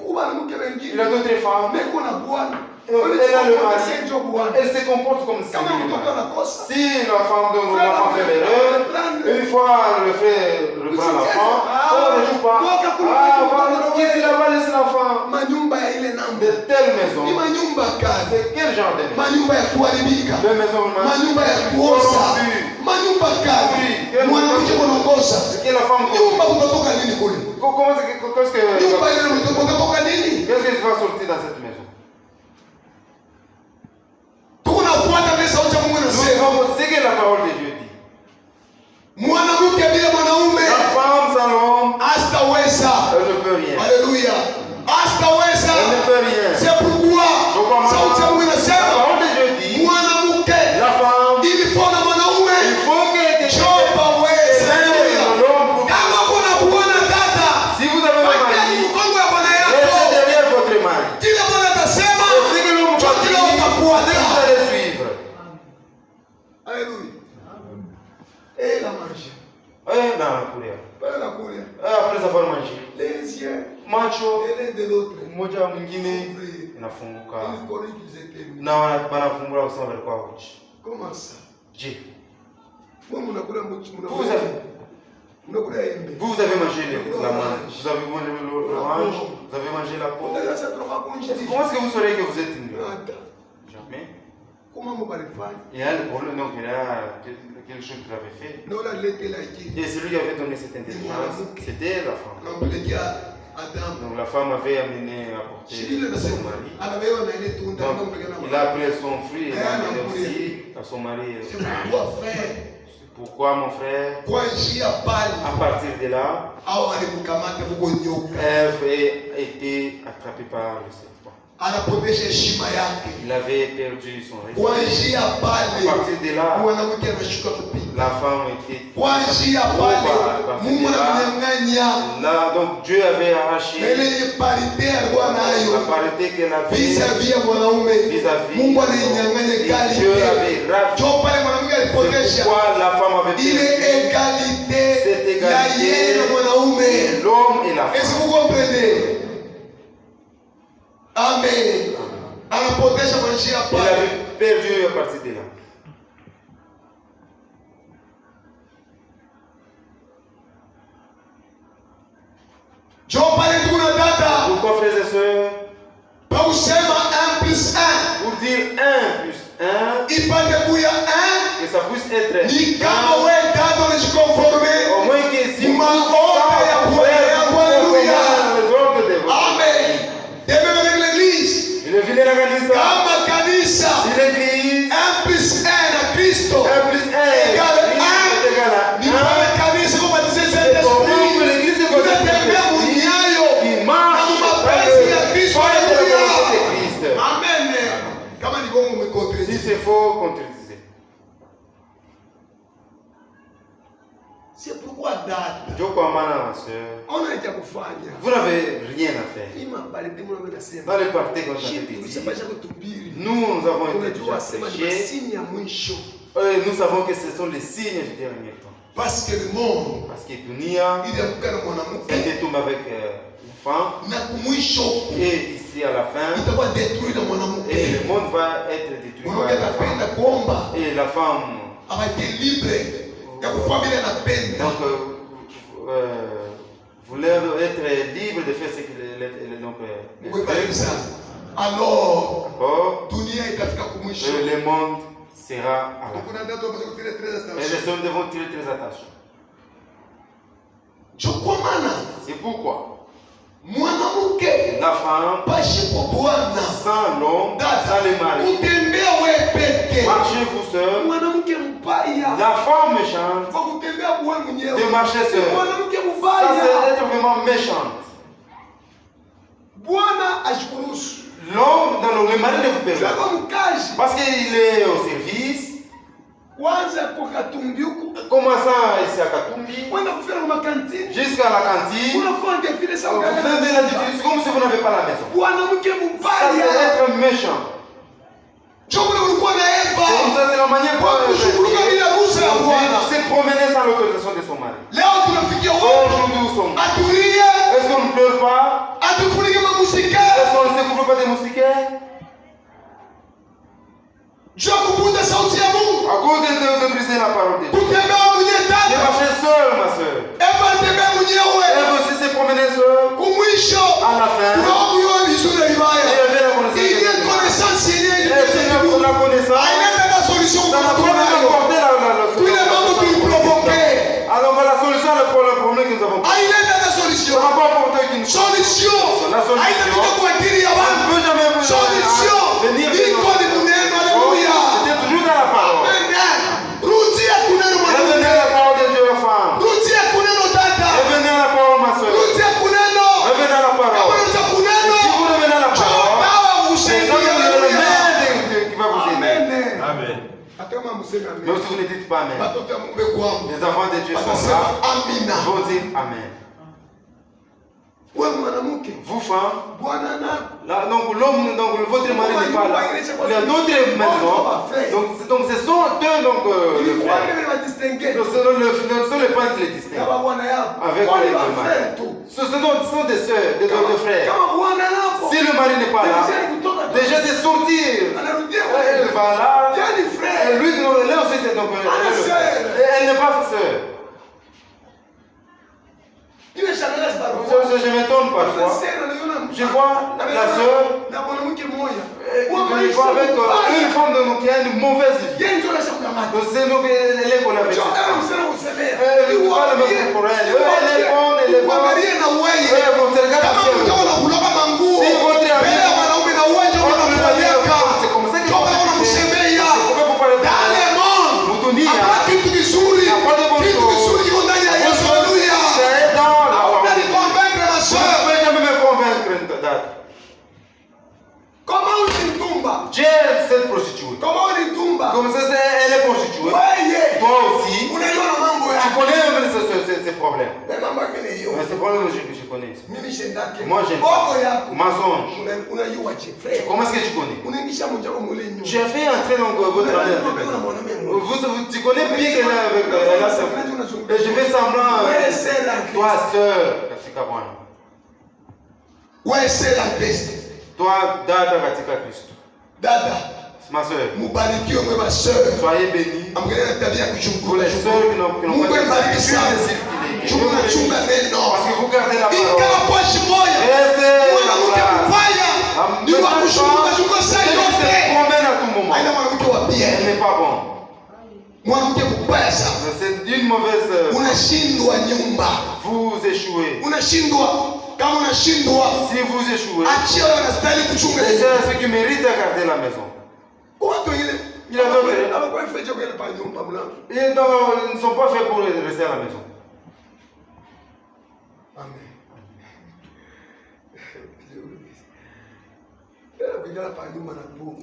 Il a d'autres femmes. Elle a le mari. Elle se comporte comme ça. Si la femme fait l'erreur, une fois le frère reprend l'enfant, on ne joue pas. Quitte là-bas, laisse l'enfant. De telle maison. De quel genre de maison? De maison que la femme qu'est-ce qui va sortir dans cette maison? C'est que la parole de Dieu dit. La femme sans l'homme, elle ne peut rien. Alléluia. Elle ne peut rien. C'est pourquoi la parole de Dieu dit, la femme, il faut qu'elle te si vous avez un mari, laissez derrière votre mari. Et ce que l'homme va dire, vous allez suivre. Alléluia. Et la manger. Après avoir mangé, Les yeux. macho Et de l'autre. mmoja mwingine inafunguka na wanafumbula kusema walikuwa uchi. Comment ça? Je, Vous vous avez mangé la mangue, vous avez mangé l'orange, vous avez mangé la pomme. Comment est-ce que vous saurez que vous êtes une jamais. Il y a le problème, donc il y a quelque chose qu'il avait fait. Et celui qui avait donné cette intelligence, c'était la femme. Donc la femme avait amené à porter son mari. Donc il a pris son fruit et il a amené aussi à son mari. Pourquoi mon frère? À partir de là, Ève a été attrapée par le serpent. Il avait perdu son respect. À partir de là, la femme était là, donc Dieu avait arraché la parité qu'elle avait vis-à-vis Dieu avait ravi. Pourquoi la femme avait perdu cette égalité, l'homme et la femme. Est-ce que vous comprenez? Amen. Il avait perdu à partir de là. Pourquoi, frères et sœurs? Pour dire 1 plus 1, que ça puisse être 1, au moins que si vous kanisa 1 plus 1 na Kristo égale 1. Ni pale kanisa kama Saint-Esprit tunatembea munyayo na mapenzi ya Kristo. Amen. Kama ni bongo umekontredire, si c'est faux, contredisez. C'est pourquoi dada, vous n'avez rien à faire. Dans les parties qu'on a dit, nous avons été prêchés. Nous savons que ce sont les signes du dernier temps. Parce que le monde, parce que dunia, il est tombé avec une femme, et ici à la fin, et le monde va être détruit par la femme. Et la femme a été libre. Donc, voulez être libre de faire ce qu'il est. Alors, le monde sera à la fin. Et les hommes devront tirer très attention. C'est pourquoi la femme, sans l'homme, sans le mari, marchez-vous seul. La femme méchante de marcher seul. Ça, c'est être vraiment méchante. L'homme, dans le mari ne vous paie pas. Parce qu'il est au service. Commençant ici à Katumbi, jusqu'à la cantine, vous faites de la difficulté comme si vous n'avez pas la maison. Ça, c'est être méchant. C'est la manière dont s'est promené sans l'autorisation de son mari. Aujourd'hui, où sommes-nous? Est-ce qu'on ne pleure pas? Est-ce qu'on ne se couvre pas des moustiquaires? À cause de briser la parole de Dieu. Ne marchez seul, ma soeur. Elle aussi s'est promenée seule. À la fin, il y avait la connaissance. Et la connaissance, ça n'a pas apporté la solution. Alors la solution, le problème que nous avons. Ça n'a pas apporté une solution. La solution, on ne peut jamais venir c'était toujours dans la parole. Revenez à la parole de Dieu, la femme. Revenez à la parole, ma soeur. Revenez à la parole. Et si vous revenez à la parole, c'est ça le maître qui va vous aider. Amen. Mais si vous ne dites pas Amen, les enfants de Dieu sont là. Vous dites Amen. Vous femmes, donc l'homme, votre mari n'est pas là. Il y a d'autres maisons. Donc ce sont deux le frère. Ce sont les peintres qui les distinguent. Avec les maris. Ce sont des sœurs, des deux frères. Si le mari n'est pas là, déjà c'est sortir. Elle va là. Et lui, là aussi c'est donc elle n'est pas sœur. Je m'étonne parfois. Je vois la soeur avec une femme qui a une mauvaise vie. C'est nous elle est bonne avec ça. Elle est bonne pour elle. Elle est bonne, elle est bonne. Si votre ami, c'est comme ça que vous parlez dans le monde. Il n'y a pas de bonne chose. C'est dans la date. Comment on dit Tumba? Tu es cette prostituée. Comment on dit Tumba? Comme ça, elle est prostituée. Ouais, toi aussi, on a eu un mambo. tu connais ces problèmes. Mais maman, ces problèmes, je connais. Moi, j'ai mensonge. Comment est-ce que tu connais? Tu as fait entrer dans votre année. Tu connais bien qu'elle est avec elle. Et je fais semblant. Toi, sœur, ouais, c'est la Christ. Toi, dada katika Kristo. Dada. Ma soeur. Mubarikiwe mwe ma soeur. Soyez bénis. Amgeni tabia kuchukua. Les sœurs qui n'ont Mungu abariki sana. Chunga chunga neno. Parce que vous gardez la parole. Ikala pochi moja. Mwanamke mbaya. Ni wa kushunga saa yote. Promène à tout moment. Aina mwanamke wa bien. Elle n'est pas bon. Mwanamke mbaya sana. C'est une mauvaise. Unashindwa nyumba. Vous échouez. Unashindwa. Kama unashindwa, si vous échouez, achia wanastahili kuchunga. C'est ceux qui méritent à garder la maison. Il a d'autres. Ils ne sont pas faits pour rester à la maison. Amen.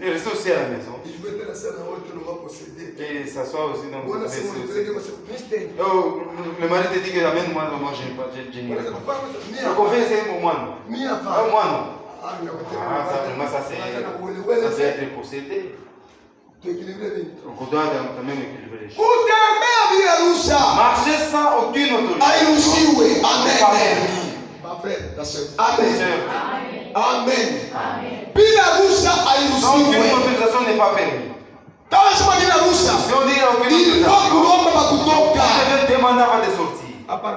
Et rester aussi à la maison. Et s'asseoir aussi dans le oh, le mari te dit que amène-moi, moi je n'ai pas. Le conflit c'est pour moi. Ah, moi non. Ah, ça vraiment ça c'est être possédé. On doit quand même équilibrer les choses. Marcher sans aucune autorité. Amen. Amen. Bila ruhusa hairuhusiwi. Aucune autorisation n'est pas permis. Kama sema bila ruhusa, si on dit aucune autorisation, kuomba kutoka. Vous devez demander avant de sortir. Papa,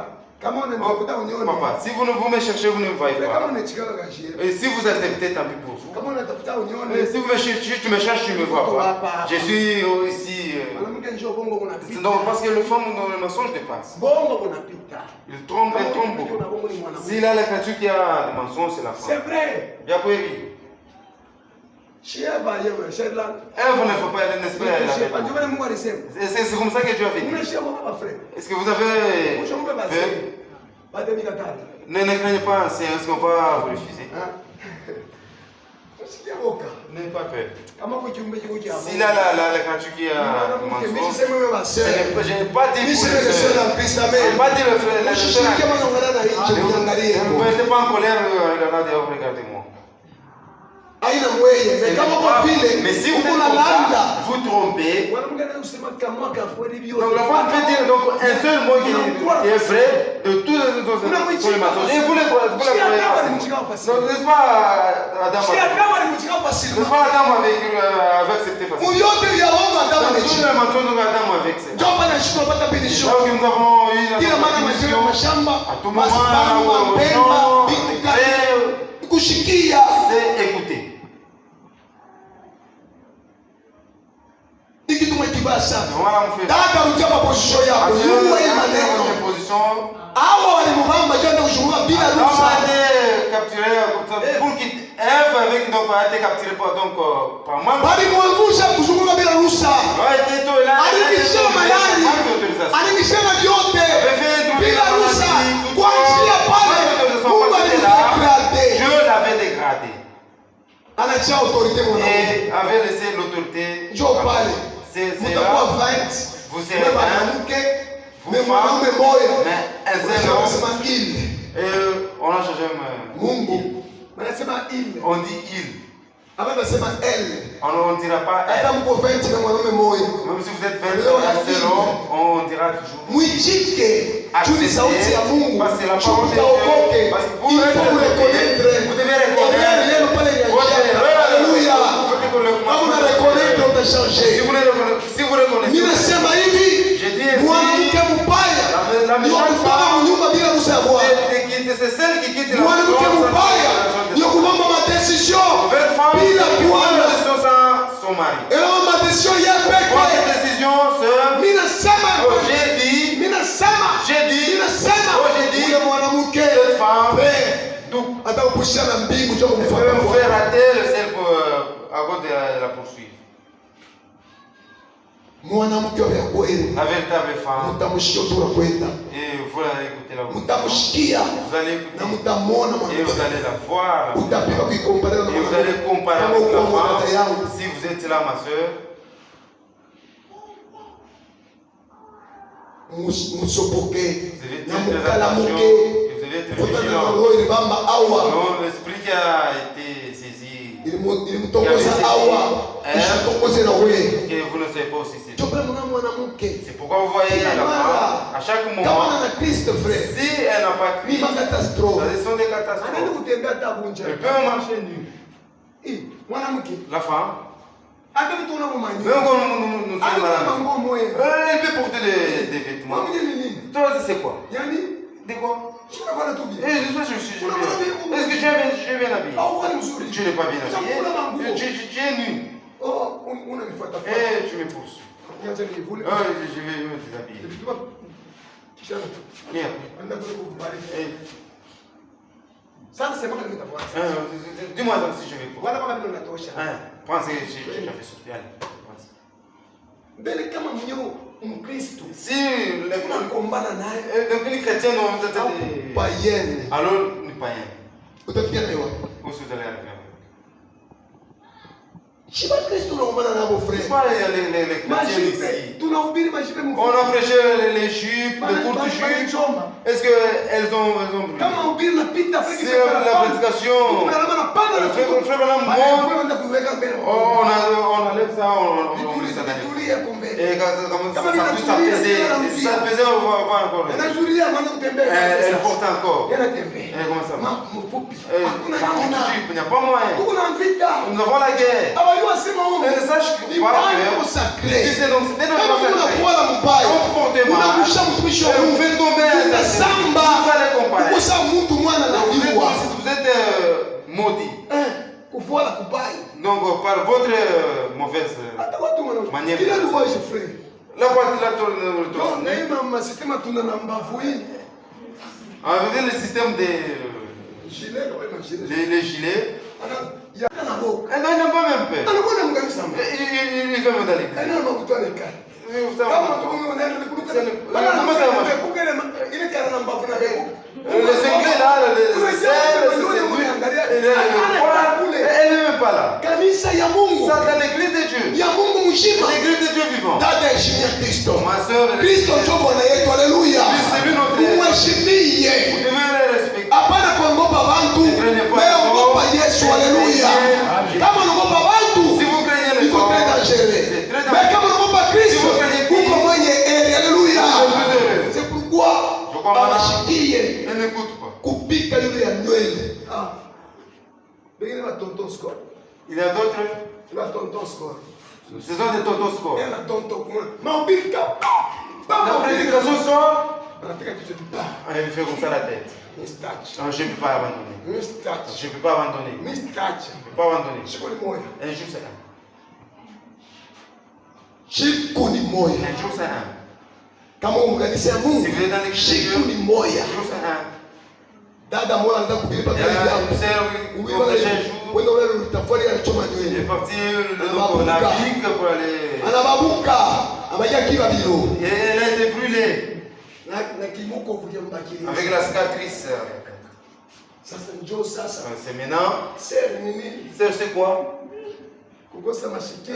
si vous ne vous me cherchez, vous ne me voyez pas. Et si vous acceptez, tant pis pour vous. Et si vous me cherchez, tu me cherches, tu ne me vois pas. Je suis ici. Donc, parce que le femme, le mensonge dépasse. Il trompe, elle trompe beaucoup. S'il a la créature qui a des mensonges, c'est la femme. C'est vrai. Bien quoi, oui. Vous ne faut pas aller n'espérer. C'est comme ça que Dieu a fait. Est-ce que vous avez peur? Ne craignez pas, est-ce qu'on va vous refuser? N'ayez pas peur. S'il a la créature qui a mensonge, je n'ai pas dit pour le frère. Je n'ai pas dit le frère. Ne vous mettez pas en colère, regardez-moi. Mais si vous vous trompez, donc la femme peut dire donc un seul mot qui est vrai de tous les mensonges. Et vous les croyez facilement. Donc n'est-ce pas Adam avait accepté facilement. Donc tous les mensonges Adam avait accepté. Donc nous avons eu la bénédiction à tout moment, c'est écouter. Dada rudia maposition yako. Yuwe hii maneno. Hawa walimubamba jana kushukua bila ruhusa. Pour qu'il Ève avec donc a été capturé par moi. Walimwangusha kushukua bila ruhusa. Alinisha malali. Alinisha vyote. Bila ruhusa. Kwa njia pale. Mungu alimdegradé. Dieu l'avait dégradé. Anachia autorité mon amour. Et avait laissé l'autorité. Joe pale. C'est là. Vous serez mais mwanaume moya. Mais un seul homme. Et on a changé Mungu. On dit il. On ne dira pas elle. Même si vous êtes 20 un seul homme, on dira toujours. Acceptez, parce que c'est la parole de Dieu. Parce que vous devez reconnaître votre erreur. Alléluia. Si vous reconnaissez, je dis la méchante femme, c'est celle qui quitte la maison. Son mari. Et là, ma décision hier, votre décision, sœur, j'ai dit, cette femme, peut me faire rater le ciel à cause de la poursuivre. mwanamke wa kweli, la véritable femme, mtamshikia tu na kwenda, et vous allez écouter la voix. mtamshikia Vous allez écouter na mtamwona et mwanamke, vous allez la voir. utapima kuikompare na Et vous allez mwanamke comparer kama avec uko la mwana femme. yangu. Si vous êtes là, ma soeur, Msopoke vous devez na être très mukalamuke attention. Vous devez être kutana na vigilant. roho ilibamba awa Non, l'esprit qui a été saisi, ilimtongoza awa ishatongoze na wewe. que vous ne savez pas aussi c'est. Chopra mwana mwanamke C'est pourquoi vous voyez la femme, à chaque kama moment, na Kristo frère si elle n'a pas ni Christ, makatastrophe. ce sont des Anaenda catastrophes. kutembea tabunja. Elle peut marcher nue. Mwanamke. La femme, Hata vitu unavyomanyo. même quand nous sommes Hata malades, kama nguo moyo. elle peut porter des vêtements. Mwanamke ni nini? Toi, c'est quoi? Yaani De quoi? shika bana tu bien. Eh, je suis bien. Est-ce que tu es bien habillé? Au kwani mzuri. Tu n'es pas bien habillé. Tu es nu. Oh, unanifuata. Eh, tu me pousses. Nianze nivule. Je vais me déshabiller. Kisha. Viens. Anda kubariki. Eh, Sasa sema kama nitafuata. dis-moi si je vais pour. Wala kama ndio natosha. Prends ce que j'ai fait sortir. Allez, prends ça. Mbele kama mnyoo Mkristo. Si les Unakombana naye. chrétiens n'ont pas Païenne alors ni païens. utafikia nayo Où est-ce que vous allez arriver? shiba Kristo unaombana nabo C'est frère. pas les chrétiens Majipe. ici. Tunahubiri majipe mfupi. On a prêché les jupes, les courtes jupes. Est-ce qu'elles ont Kama ubiri napita Afrika. C'est la prédication. Le frère Branham monte. On enlève ça, on met ça dans les. Tulia kumbe. Et quand ça puisse s'apaiser, on va encore. Anazuria maana kutembea. Elle porte encore. Yanatembea. Comment ça va? Mfupi. Hakuna jupe, il n'y a pas moyen. Kuna vita. Nous avons la guerre. Abajua sema huko. Elle ne sache Ni pas bango que sacré. c'est donc c'est Kama notre unakuwa mbaya unamsha mtumishi wa vous Mungu faites tomber unasamba vous allez comparer. kukosa mtu mwana na viwa Vous êtes maudit. Kufuala kubai. Donc par votre mauvaise Hata watu wana. manière. Kila luwaje frère. La voiture là Non, neema masistema tuna na mbavu hii. avec le système des Gilet kwa gilet. les gilets. Ana ya na boka. Elle n'a pas même peur. Anakuwa mkanisa. Il veut me d'aller. Ana makutana kali. Vous Kama savez. mtu mwingine anaenda kukuta. Comment ça marche? Kukele ile kana na mbavu na beko. Les Anglais là, elle n'est même pas là. kanisa ya Mungu Ça dans l'église de Dieu. ya Mungu mzima L'église de Dieu vivant. dada heshimia Kristo. Ma soeur, Kristo ndio Bwana yetu, haleluya. Mheshimie, vous devez les respecter. hapana kuogopa watu, wewe ogopa Yesu, haleluya. Kama unaogopa watu Si vous craignez les iko très dangereux, mais kama unaogopa Kristo uko mwenye heri, haleluya. C'est pourquoi abashikie Elle n'écoute pas. kupika yule ya nywele. Bengine ba tonton score. Il y a d'autres. Ba tonton score. Ce sont des tonton scores. Yana tonton kwa. Maubirika. La prédication sort. Anataka kitu ba. Elle fait comme ça la tête. Mistach. Non, je ne peux pas abandonner. Mistach. Je ne peux pas abandonner. Je Mistach. ne peux pas abandonner. Shikoni moyo. Un jour c'est un. Shiku ni moya. Un jour c'est un. Kama umkanisa ya Mungu, Si vous êtes dans l'église de shiku Dieu, ni moya. un jour c'est un. Dada moja anataka kubilipa Il y a gari yangu. une sœur qui a prêché un jour. Wenda ule utafari anachoma Il est nywele. parti la pique pour aller. Anababuka, amajia kiba bilo. Et elle a été brûlée Na kimuko kuja mbakiri. avec la cicatrice. Sasa njoo sasa. C'est maintenant. Sasa nini? C'est quoi? Kukosa mashikio.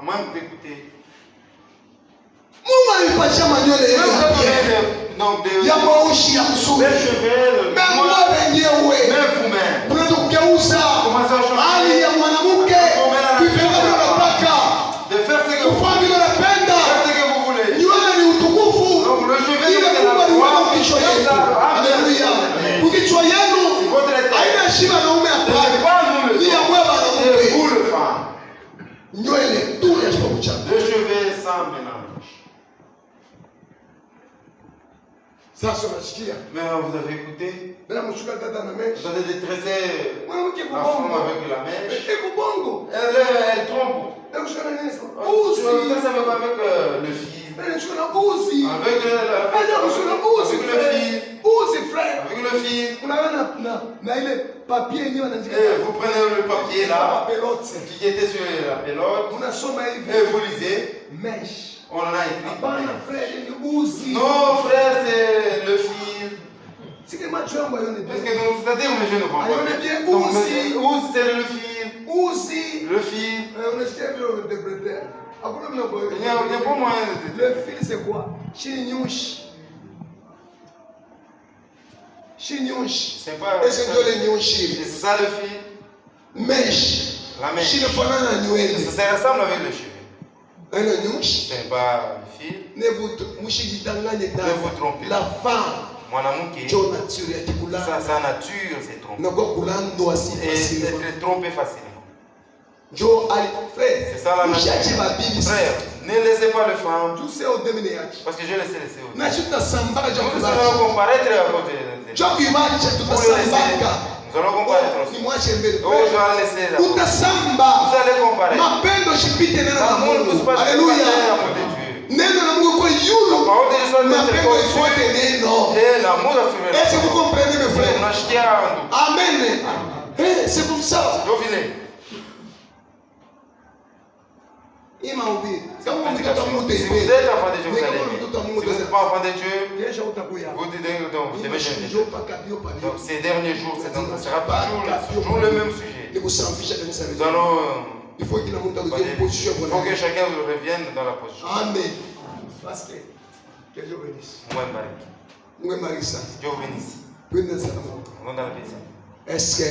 Manque d'écouter. Mungu alipatia manywele yeye ya maushi ya mzuri. Mungu wenyewe tunaweza kugeuza hali ya mwanamke kufanya vile unataka, kufanya vile unapenda. Nywele ni utukufu, ile Mungu aliweka kichwa yetu. Haleluya! Kichwa yenu haina heshima na mume hapana, ni ya wewe na nywele tu ya kuchana. Les cheveux sans mélange. Sasa unasikia? Mais vous avez écouté? Bila mshuka dada na mechi. Vous avez détressé Mwanamke la femme kubongo. avec la mèche. Eko bongo. Elle trompe. Ndio mshuka nini sasa? Tu Uzi. ça avec le fil. Ndio mshuka uzi. Avec le fil. Uzi frère. Avec le fil. Unaona na ile papier yenyewe wanaandika. Vous prenez le papier là Pelote. qui était sur la pelote Unasoma hivi. et vous lisez. mèche. On en a écrit. Non, frère, c'est le fil. C'est que moi, tu as envoyé parce que c'est-à-dire que je ne vois pas. Ouzi, c'est le fil. Ouzi. Le fil. On est chez le interpréteur. Il n'y a pas moyen de le fil, c'est quoi? Chinyush. Chinyush. C'est pas. C'est ça le fil. Mèche. La mèche. Ça ressemble avec le cheveu. C'est pas le fil. Ne vous trompez. La femme. Sa nature s'est trompée. Et être trompé facilement. C'est ça la nature. Frère, ne laissez pas le femme. Parce que je laisse laisser au Nous allons comparaître à côté de nous allons comparaître aussi. Oh, je vais laisser là. Vous allez comparer. Alléluia. Neno la Mungu kwa yulu mapendo ifuate neno. Est-ce que vous comprenez mes frères? Amen. C'est comme ça. Si vous êtes enfant de Dieu, vous allez bien. Si vous n'êtes pas enfant de Dieu, vous devez changer. Donc ces derniers jours, ce sera toujours le même sujet. Nous allons. Il faut que chacun revienne dans la position. Amen. Que Dieu bénisse. Dieu vous bénisse. Est-ce que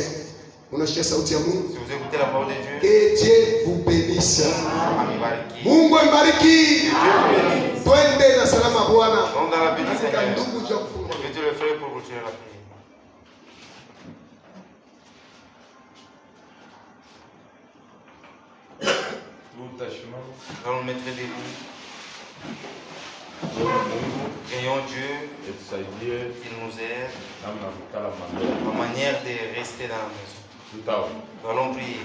unasikia sauti ya Mungu? Si vous écoutez la parole de Dieu, que Dieu vous bénisse. Mungu ambariki. Twende na salama Bwana. Ndugu cha kufunga. Mettez le frère pour continuer la prière. Nous allons mettre debout. Prions Dieu qu'il nous aide la manière de rester dans la maison. Nous allons prier.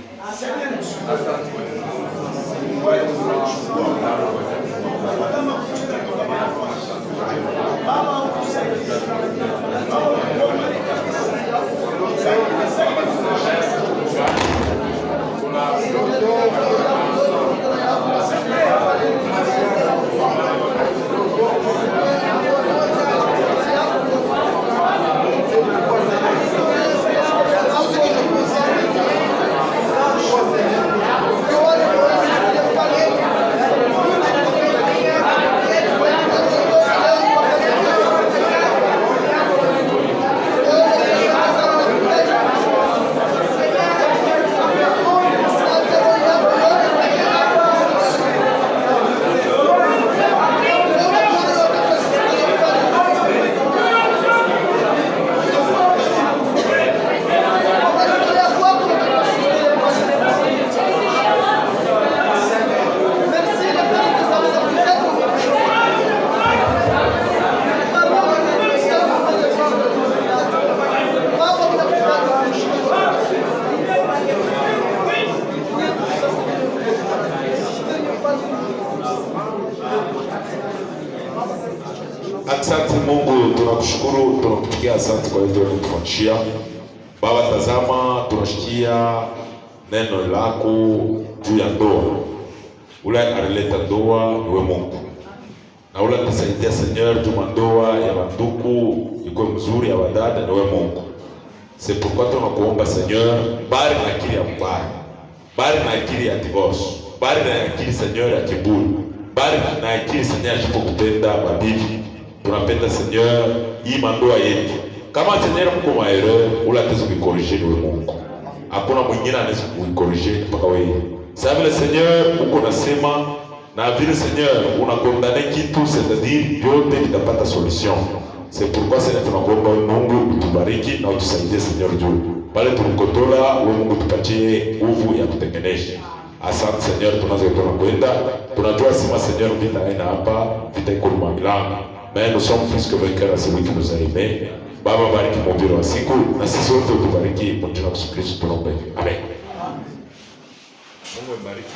Asante Mungu, tunakushukuru, tunakupigia asante kwa hilo ulituachia. Baba, tazama tunashikia neno lako juu ya ndoa. Ule alileta ndoa ni wewe Mungu. Na ule atasaidia Seigneur juu ndoa ya banduku iko mzuri ya wadada ni wewe Mungu. C'est pourquoi tunakuomba Seigneur, bari na akili ya mbaya. Bari na akili ya divorce. Bari na akili Seigneur ya kiburi. Bari na akili Seigneur ya kupenda mabibi. Tunapenda Seigneur hii mandoa yetu. Kama Seigneur mko maerreur, ula tezo kuikorije wewe Mungu. Hakuna mwingine anaweza kuikorije mpaka wewe. Sasa vile Seigneur uko nasema na vile Seigneur unakondane kitu, c'est-à-dire vyote vitapata solution. C'est pourquoi Seigneur tunakuomba Mungu utubariki na utusaidie Seigneur juu. Pale tulikotola wewe Mungu tupatie nguvu ya kutengenesha. Asante Seigneur, tunazotoka kwenda. Tunajua sima Seigneur vita haina hapa, vita iko kwa milango. Mais nous sommes plus que vainqueurs à celui qui nous a aimés. Baba, bariki mhubiri wa siku na sisi wote utubariki kwa jina la Yesu Kristo tunaomba. Amen. Mungu abariki.